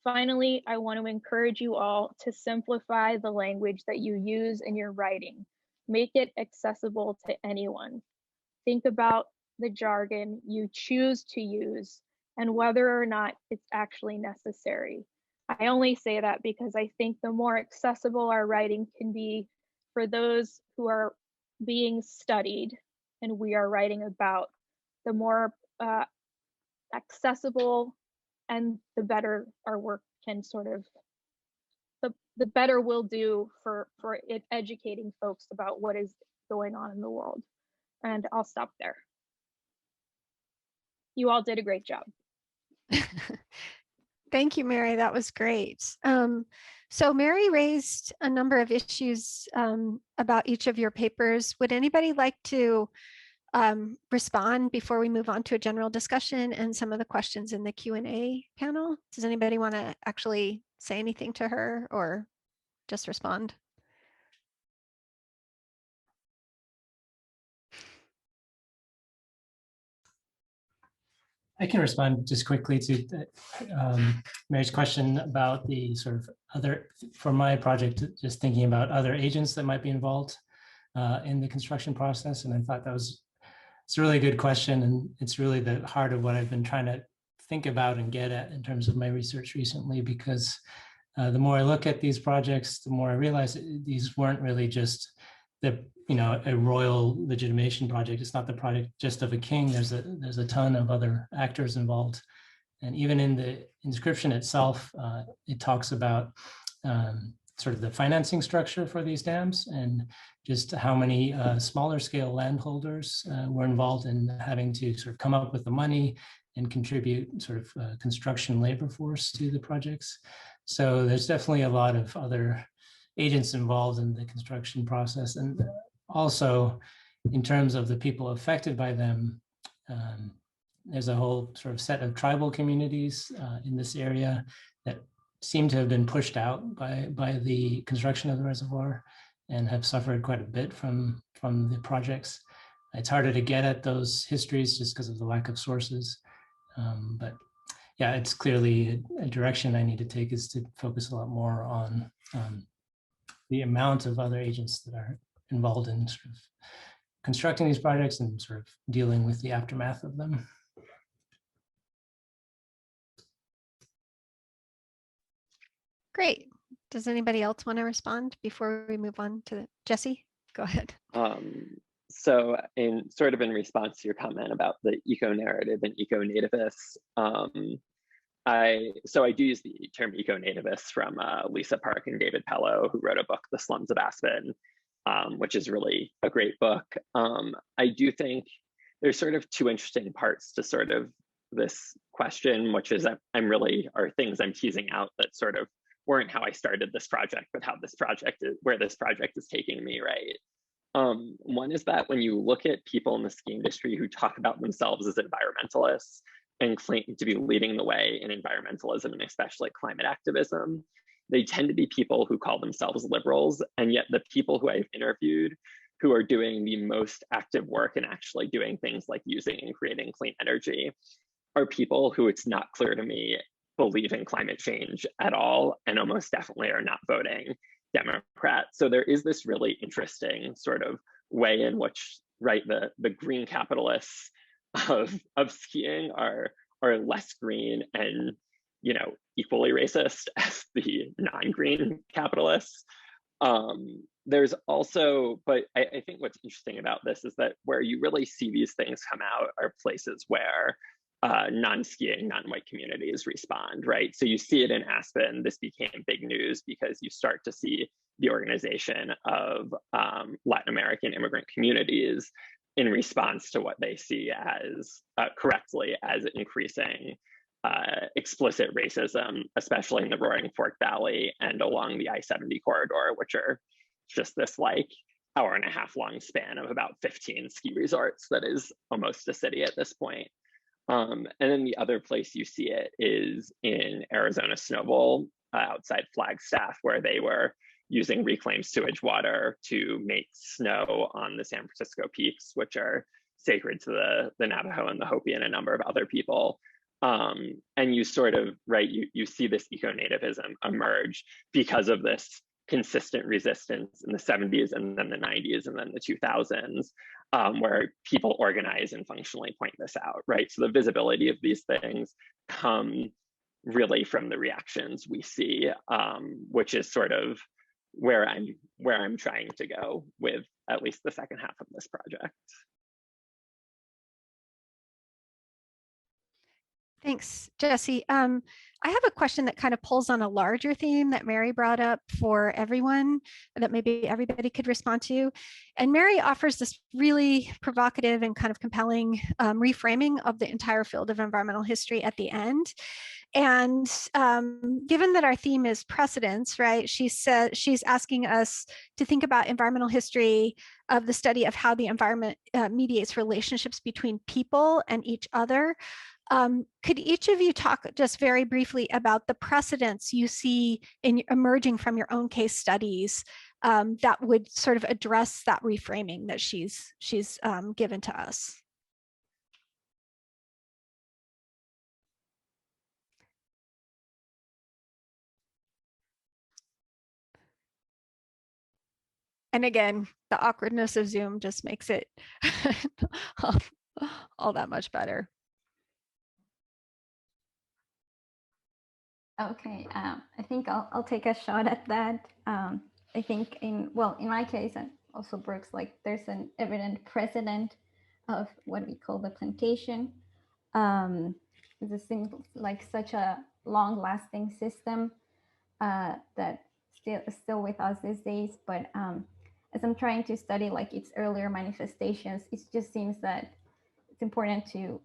Finally, I want to encourage you all to simplify the language that you use in your writing. Make it accessible to anyone. Think about the jargon you choose to use and whether or not it's actually necessary. I only say that because I think the more accessible our writing can be for those who are being studied and we are writing about, the more accessible and the better our work can sort of, the better we'll do for it educating folks about what is going on in the world. And I'll stop there. You all did a great job. Thank you, Mary. That was great. So Mary raised a number of issues about each of your papers. Would anybody like to respond before we move on to a general discussion and some of the questions in the Q&A panel? Does anybody want to actually say anything to her or just respond? I can respond just quickly to Mary's question about the sort of other, for my project, just thinking about other agents that might be involved in the construction process. And I thought it's a really good question. And it's really the heart of what I've been trying to think about and get at in terms of my research recently, because the more I look at these projects, the more I realize these weren't really just a royal legitimation project. It's not the project just of a king. There's a ton of other actors involved. And even in the inscription itself, it talks about sort of the financing structure for these dams and just how many smaller scale landholders were involved in having to sort of come up with the money and contribute sort of construction labor force to the projects. So there's definitely a lot of other agents involved in the construction process. And also in terms of the people affected by them, there's a whole sort of set of tribal communities in this area that seem to have been pushed out by the construction of the reservoir and have suffered quite a bit from the projects. It's harder to get at those histories just because of the lack of sources. But yeah, it's clearly a direction I need to take, is to focus a lot more on the amount of other agents that are involved in sort of constructing these projects and sort of dealing with the aftermath of them. Great. Does anybody else want to respond before we move on to Jesse? Go ahead. So in sort of in response to your comment about the eco-narrative and eco-nativists, I do use the term eco-nativists from Lisa Park and David Pello, who wrote a book, The Slums of Aspen, which is really a great book. I do think there's sort of two interesting parts to sort of this question, which is are things I'm teasing out that sort of weren't how I started this project, but how this project is, where this project is taking me, right? One is that when you look at people in the ski industry who talk about themselves as environmentalists and claim to be leading the way in environmentalism and especially climate activism, they tend to be people who call themselves liberals. And yet the people who I've interviewed who are doing the most active work and actually doing things like using and creating clean energy are people who, it's not clear to me, believe in climate change at all, and almost definitely are not voting Democrat. So there is this really interesting sort of way in which, right, the green capitalists of skiing are less green and, you know, equally racist as the non-green capitalists. There's also, but I think what's interesting about this is that where you really see these things come out are places where non-skiing, non-white communities respond, right? So you see it in Aspen. This became big news because you start to see the organization of Latin American immigrant communities in response to what they see as correctly as increasing explicit racism, especially in the Roaring Fork Valley and along the I-70 corridor, which are just this like hour-and-a-half long span of about 15 ski resorts that is almost a city at this point. And then the other place you see it is in Arizona Snowbowl outside Flagstaff, where they were using reclaimed sewage water to make snow on the San Francisco peaks, which are sacred to the Navajo and the Hopi and a number of other people. And you sort of, right, you see this eco-nativism emerge because of this consistent resistance in the 70s and then the 90s and then the 2000s, where people organize and functionally point this out, right? So the visibility of these things come really from the reactions we see, which is sort of where I'm trying to go with at least the second half of this project. Thanks, Jesse. I have a question that kind of pulls on a larger theme that Mary brought up for everyone that maybe everybody could respond to. And Mary offers this really provocative and kind of compelling reframing of the entire field of environmental history at the end. And given that our theme is precedence, right, she said she's asking us to think about environmental history of the study of how the environment mediates relationships between people and each other. Could each of you talk just very briefly about the precedents you see in emerging from your own case studies that would sort of address that reframing that she's given to us? And again, the awkwardness of Zoom just makes it all that much better. Okay, I think I'll take a shot at that. I think in my case, and also Brooks, like there's an evident precedent of what we call the plantation. It's a simple, like such a long-lasting system that still with us these days. But as I'm trying to study like its earlier manifestations, it just seems that it's important to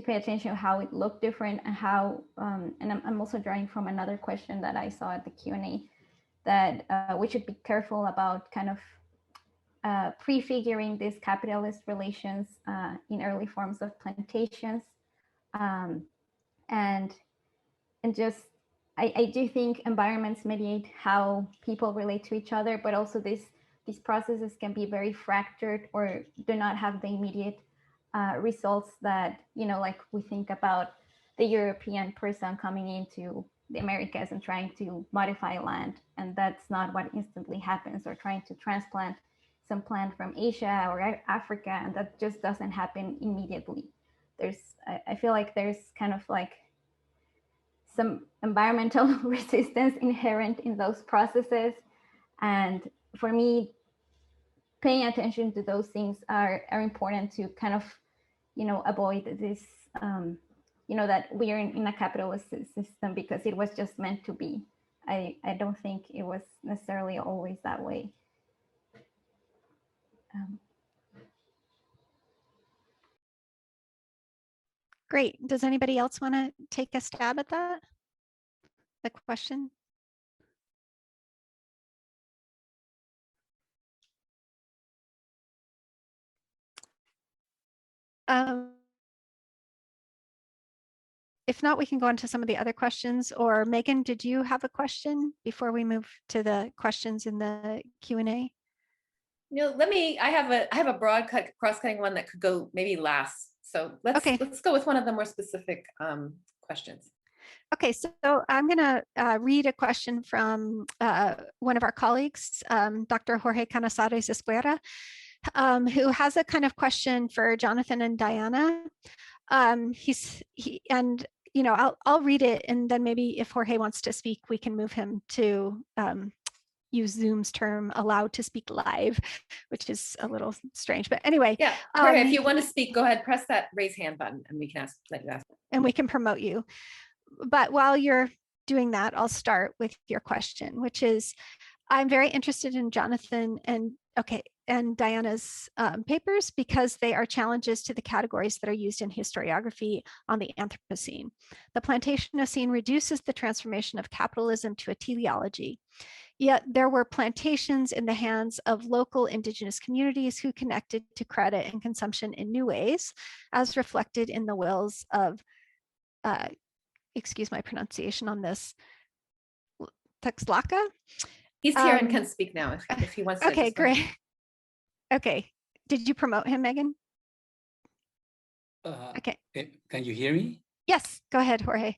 pay attention to how it looked different and how, and I'm also drawing from another question that I saw at the Q&A, that we should be careful about kind of prefiguring these capitalist relations in early forms of plantations. And just, I do think environments mediate how people relate to each other, but also this these processes can be very fractured or do not have the immediate results that, like we think about the European person coming into the Americas and trying to modify land. And that's not what instantly happens, or trying to transplant some plant from Asia or Africa, and that just doesn't happen immediately. I feel like there's kind of like some environmental resistance inherent in those processes. And for me, paying attention to those things are important to kind of, avoid this, that we are in a capitalist system because it was just meant to be. I don't think it was necessarily always that way. Great. Does anybody else want to take a stab at that? The question? If not, we can go on to some of the other questions. Or Megan, did you have a question before we move to the questions in the Q&A? No, I have a broad cross-cutting one that could go maybe last. So let's go with one of the more specific questions. Okay, so I'm going to read a question from one of our colleagues, Dr. Jorge Canizares Esquerra, who has a kind of question for Jonathan and Diana. I'll read it, and then maybe if Jorge wants to speak, we can move him to use Zoom's term allowed to speak live, which is a little strange, but anyway. Yeah, Jorge, if you want to speak, go ahead, press that raise hand button and we can let you ask. And we can promote you. But while you're doing that, I'll start with your question, which is, I'm very interested in Jonathan and Diana's papers because they are challenges to the categories that are used in historiography on the Anthropocene. The Plantationocene reduces the transformation of capitalism to a teleology. Yet there were plantations in the hands of local indigenous communities who connected to credit and consumption in new ways, as reflected in the wills of, excuse my pronunciation on this, Texlaca? He's here and can speak now if he wants to. Okay, great. Okay, did you promote him, Megan? Okay. Can you hear me? Yes, go ahead, Jorge.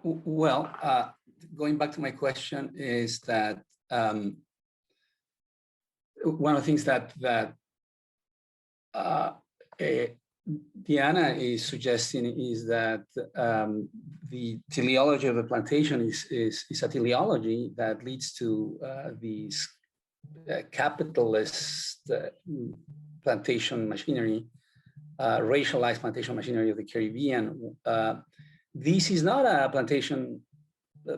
Well, going back to my question is that one of the things that Diana is suggesting is that the teleology of the plantation is a teleology that leads to these capitalist plantation machinery, racialized plantation machinery of the Caribbean. This is not a plantation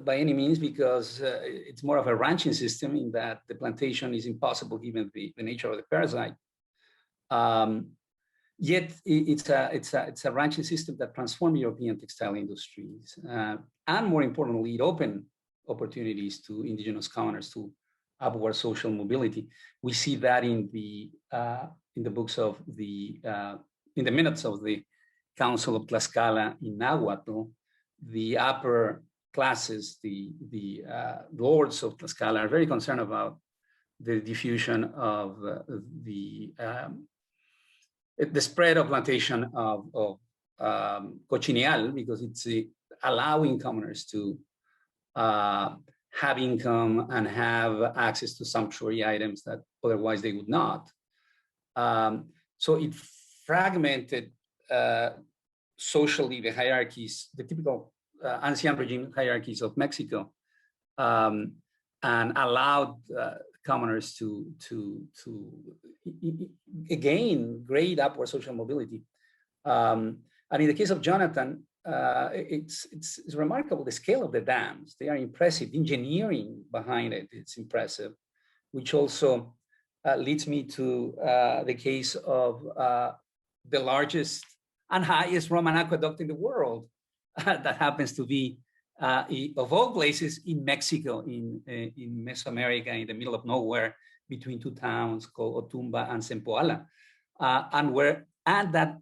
by any means, because it's more of a ranching system in that the plantation is impossible given the nature of the parasite. Yet it's a ranching system that transformed European textile industries, and more importantly, it opened opportunities to indigenous commoners to upward social mobility. We see that in the books of in the minutes of the Council of Tlaxcala in Nahuatl. The upper classes, the lords of Tlaxcala, are very concerned about the diffusion of the spread of plantation of cochineal, because it's allowing commoners to have income and have access to sumptuary items that otherwise they would not. So it fragmented socially the hierarchies, the typical ancient regime hierarchies of Mexico, and allowed commoners to gain great upward social mobility. And in the case of Jonathan, it's remarkable, the scale of the dams. They are impressive. The engineering behind it, it's impressive, which also leads me to the case of the largest and highest Roman aqueduct in the world that happens to be, of all places, in Mexico, in Mesoamerica, in the middle of nowhere, between two towns called Otumba and Zempoala, and that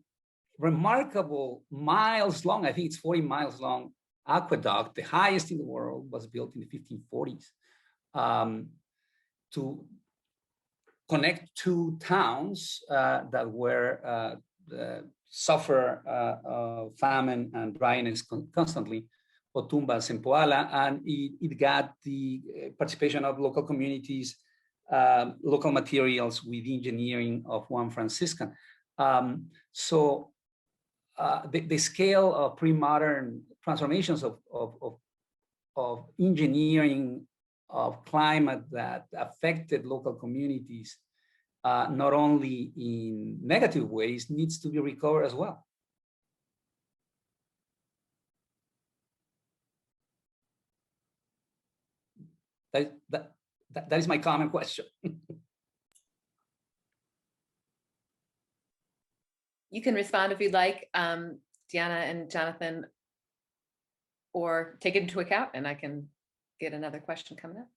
remarkable miles long, I think it's 40 miles long aqueduct, the highest in the world, was built in the 1540s to connect two towns that were suffer famine and dryness constantly, Otumbas and Poala, and it got the participation of local communities, local materials with engineering of Juan Franciscan. So the scale of pre-modern transformations of engineering of climate that affected local communities, not only in negative ways, needs to be recovered as well. That is my common question. You can respond if you'd like, Diana and Jonathan, or take it into account, and I can get another question coming up.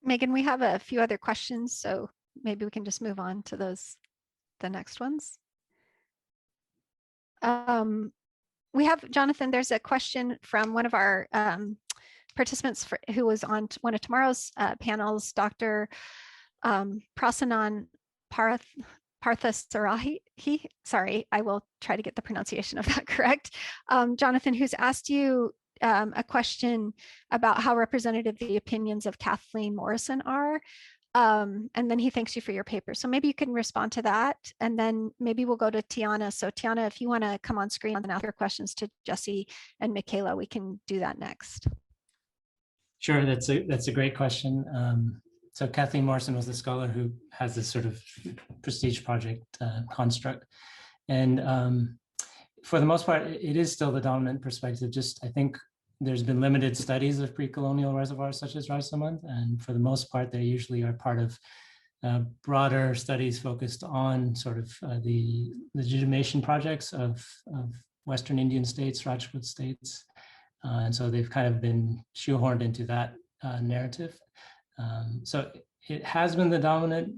Megan, we have a few other questions, so maybe we can just move on to the next ones. We have, Jonathan, there's a question from one of our participants who was on one of tomorrow's panels, Dr. Prasannan Parthasarahi. Sorry, I will try to get the pronunciation of that correct. Jonathan, who's asked you a question about how representative the opinions of Kathleen Morrison are. And then he thanks you for your paper. So maybe you can respond to that. And then maybe we'll go to Tiana. So Tiana, if you want to come on screen and ask your questions to Jesse and Michaela, we can do that next. Sure, that's a great question. So Kathleen Morrison was the scholar who has this sort of prestige project construct. And for the most part, it is still the dominant perspective. Just, I think there's been limited studies of pre-colonial reservoirs such as Rajsamand, and for the most part, they usually are part of broader studies focused on sort of the legitimation projects of Western Indian states, Rajput states. And so they've kind of been shoehorned into that narrative. So it has been the dominant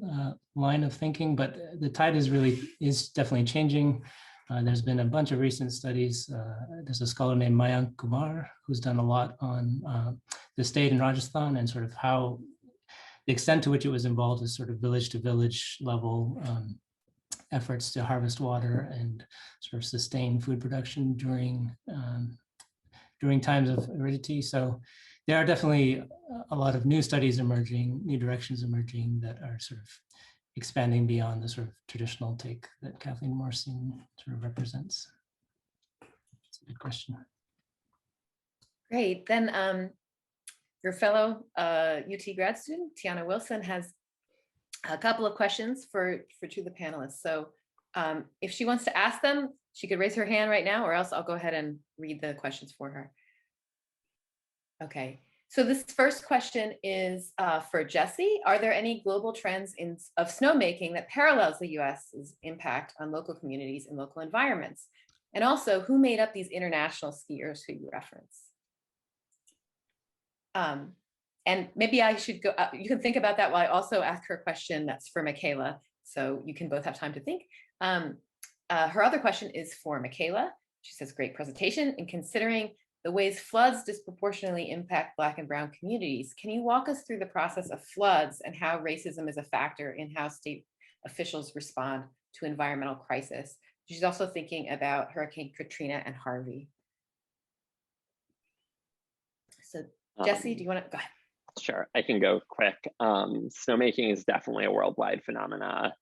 line of thinking, but the tide is definitely changing. There's been a bunch of recent studies. There's a scholar named Mayank Kumar who's done a lot on the state in Rajasthan and sort of how the extent to which it was involved is sort of village to village level efforts to harvest water and sort of sustain food production during times of aridity. So there are definitely a lot of new studies emerging, new directions emerging that are sort of expanding beyond the sort of traditional take that Kathleen Morrison sort of represents. That's a good question. Great. Then your fellow UT grad student, Tiana Wilson, has a couple of questions for two of the panelists. So if she wants to ask them, she could raise her hand right now, or else I'll go ahead and read the questions for her. Okay. So this first question is for Jesse. Are there any global trends of snowmaking that parallels the US's impact on local communities and local environments? And also, who made up these international skiers who you reference? And maybe I should go, you can think about that while I also ask her a question that's for Michaela, so you can both have time to think. Her other question is for Michaela. She says, great presentation. And considering the ways floods disproportionately impact Black and Brown communities, can you walk us through the process of floods and how racism is a factor in how state officials respond to environmental crisis? She's also thinking about Hurricane Katrina and Harvey. So Jesse, do you want to go ahead? Sure, I can go quick. Snowmaking is definitely a worldwide phenomena.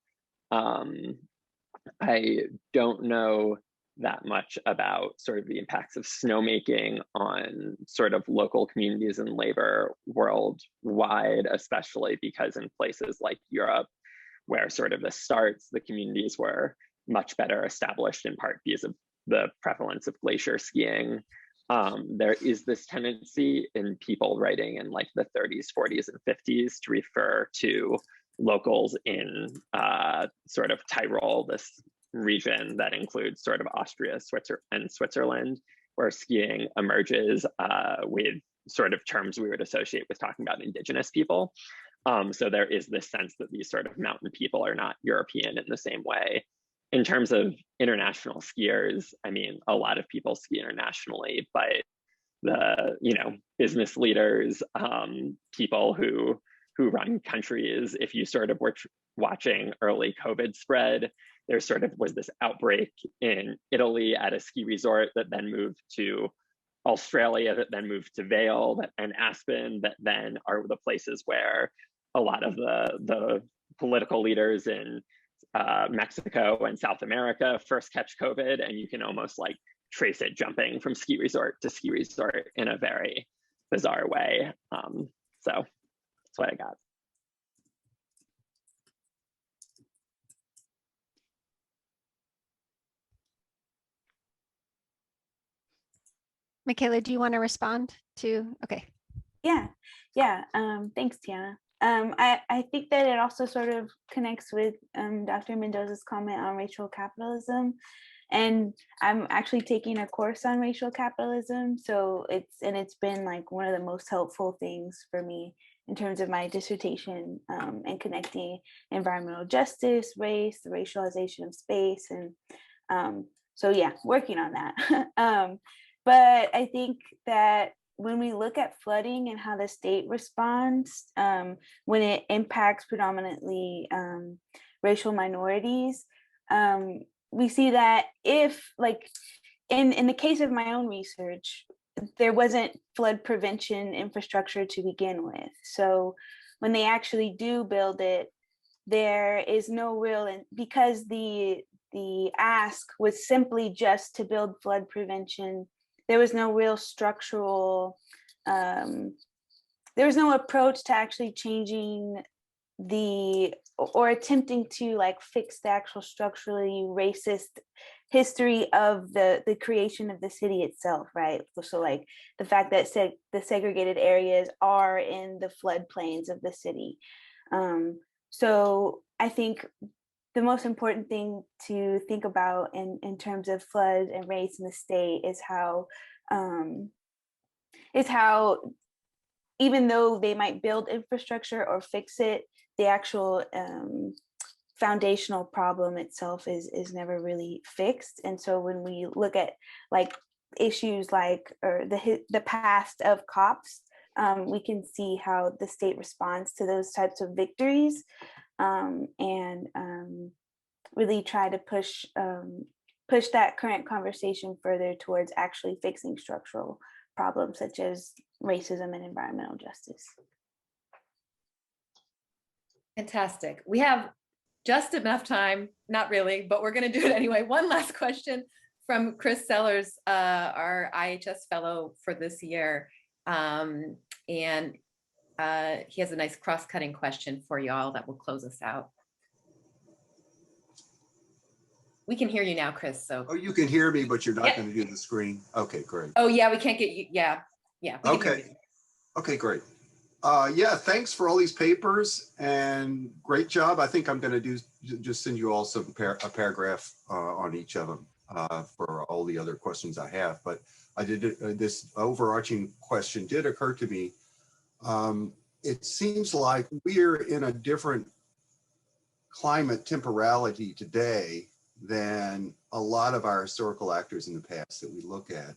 I don't know that much about sort of the impacts of snowmaking on sort of local communities and labor worldwide, especially because in places like Europe, where sort of this starts, the communities were much better established in part because of the prevalence of glacier skiing. There is this tendency in people writing in like the 30s, 40s, and 50s to refer to locals in sort of Tyrol, this region that includes sort of Austria, Switzerland, where skiing emerges with sort of terms we would associate with talking about indigenous people. So there is this sense that these sort of mountain people are not European in the same way. In terms of international skiers, I mean, a lot of people ski internationally, but business leaders, people who run countries. If you sort of were watching early COVID spread, there sort of was this outbreak in Italy at a ski resort that then moved to Australia, that then moved to Vail and Aspen, that then are the places where a lot of the political leaders in Mexico and South America first catch COVID, and you can almost like trace it jumping from ski resort to ski resort in a very bizarre way. So that's what I got. Michaela, do you want to respond to? Okay. Yeah. Thanks, Tiana. I think that it also sort of connects with Dr. Mendoza's comment on racial capitalism. And I'm actually taking a course on racial capitalism. So it's been like one of the most helpful things for me in terms of my dissertation and connecting environmental justice, race, the racialization of space. And so yeah, working on that. But I think that when we look at flooding and how the state responds, when it impacts predominantly racial minorities, we see that if, like, in the case of my own research, there wasn't flood prevention infrastructure to begin with. So when they actually do build it, there is no real, and because the ask was simply just to build flood prevention, there was no real structural, there was no approach to actually changing or attempting to like fix the actual structurally racist history of the creation of the city itself, right? So like the fact that the segregated areas are in the floodplains of the city. So I think the most important thing to think about in terms of flood and race in the state is how even though they might build infrastructure or fix it, the actual foundational problem itself is never really fixed. And so when we look at like issues like or the past of COPs, we can see how the state responds to those types of victories, and really try to push that current conversation further towards actually fixing structural problems such as racism and environmental justice. Fantastic. We have just enough time, not really, but we're going to do it anyway. One last question from Chris Sellers, our IHS fellow for this year. And he has a nice cross-cutting question for y'all that will close us out. We can hear you now, Chris. So. Oh, you can hear me, but you're not Yep. going to do the screen. Okay, great. Oh yeah, we can't get you. Yeah. Okay. Okay, great. Yeah, thanks for all these papers and great job. I think I'm going to just send you all a paragraph on each of them for all the other questions I have. But I did this overarching question did occur to me. It seems like we're in a different climate temporality today than a lot of our historical actors in the past that we look at.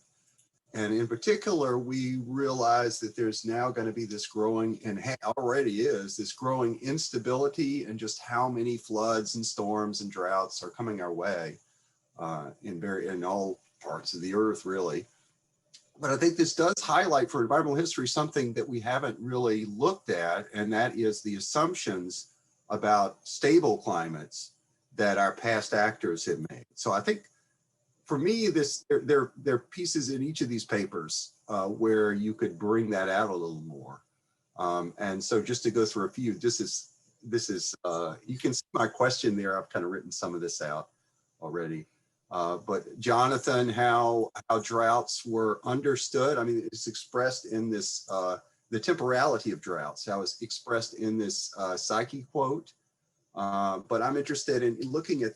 And in particular, we realize that there's now going to be this growing, and already is, this growing instability in just how many floods and storms and droughts are coming our way in all parts of the earth, really. But I think this does highlight for environmental history something that we haven't really looked at, and that is the assumptions about stable climates that our past actors have made. So I think for me, there are pieces in each of these papers where you could bring that out a little more. And so just to go through a few, this is you can see my question there. I've kind of written some of this out already. But Jonathan, how droughts were understood. I mean, it's expressed in this, the temporality of droughts, how it's expressed in this Psyche quote. But I'm interested in looking at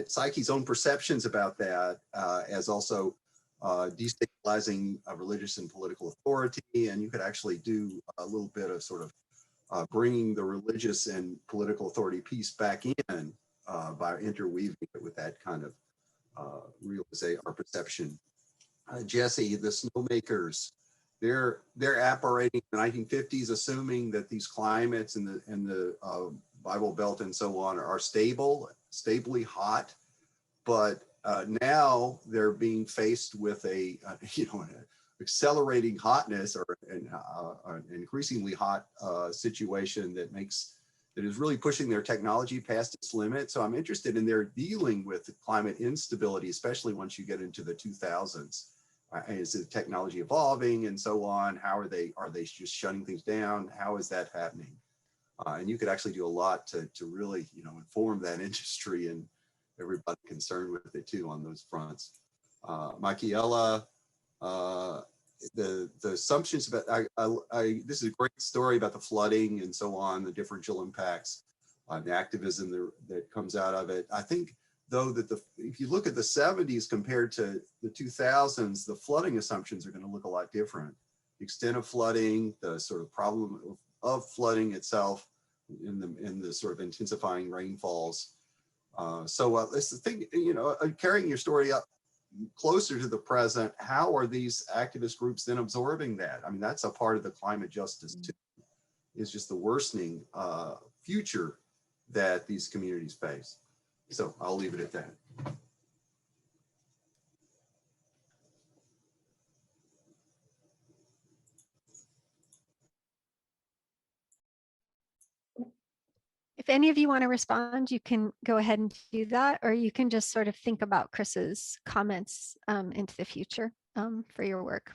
Psyche's own perceptions about that as also destabilizing religious and political authority. And you could actually do a little bit of sort of bringing the religious and political authority piece back in by interweaving it with that kind of realization or perception. Jesse, the snowmakers, they're operating in the 1950s, assuming that these climates in the Bible Belt and so on are stably hot. But now they're being faced with an accelerating hotness or an increasingly hot situation that is really pushing their technology past its limit. So I'm interested in their dealing with climate instability, especially once you get into the 2000s. Is the technology evolving and so on? How are they just shutting things down? How is that happening? And you could actually do a lot to really, inform that industry and everybody concerned with it too on those fronts. Michaela, the assumptions about, this is a great story about the flooding and so on, the differential impacts, the activism that comes out of it. I think though that if you look at the 70s compared to the 2000s, the flooding assumptions are going to look a lot different. The extent of flooding, the sort of problem of flooding itself in the sort of intensifying rainfalls. So it's the thing, carrying your story up closer to the present, how are these activist groups then absorbing that? I mean, that's a part of the climate justice too, is just the worsening future that these communities face. So I'll leave it at that. If any of you want to respond, you can go ahead and do that, or you can just sort of think about Chris's comments into the future for your work.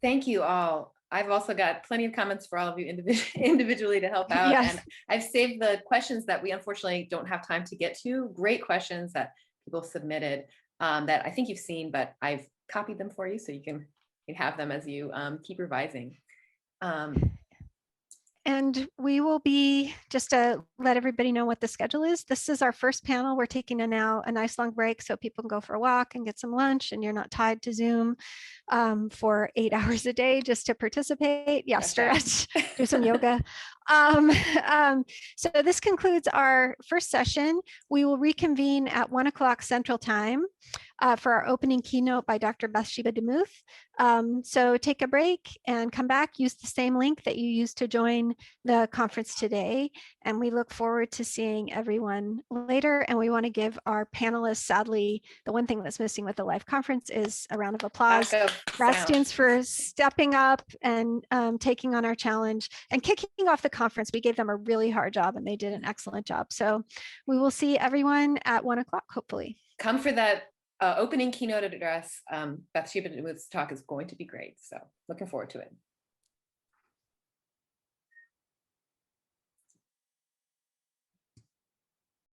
Thank you all. I've also got plenty of comments for all of you individually to help out. Yes. And I've saved the questions that we unfortunately don't have time to get to. Great questions that people submitted that I think you've seen, but I've copied them for you so you can have them as you keep revising. And we will be, just to let everybody know what the schedule is, this is our first panel. We're taking a nice long break so people can go for a walk and get some lunch and you're not tied to Zoom for 8 hours a day just to participate. Yeah, stretch, do some yoga. So this concludes our first session. We will reconvene at 1 o'clock Central Time for our opening keynote by Dr. Bathsheba DeMuth. So take a break and come back, use the same link that you used to join the conference today. And we look forward to seeing everyone later. And we want to give our panelists, sadly, the one thing that's missing with the live conference is a round of applause. RAS students for stepping up and taking on our challenge and kicking off the conference. We gave them a really hard job and they did an excellent job. So we will see everyone at 1 o'clock, hopefully. Come for that opening keynote address. Bathsheba DeMuth's talk is going to be great. So looking forward to it.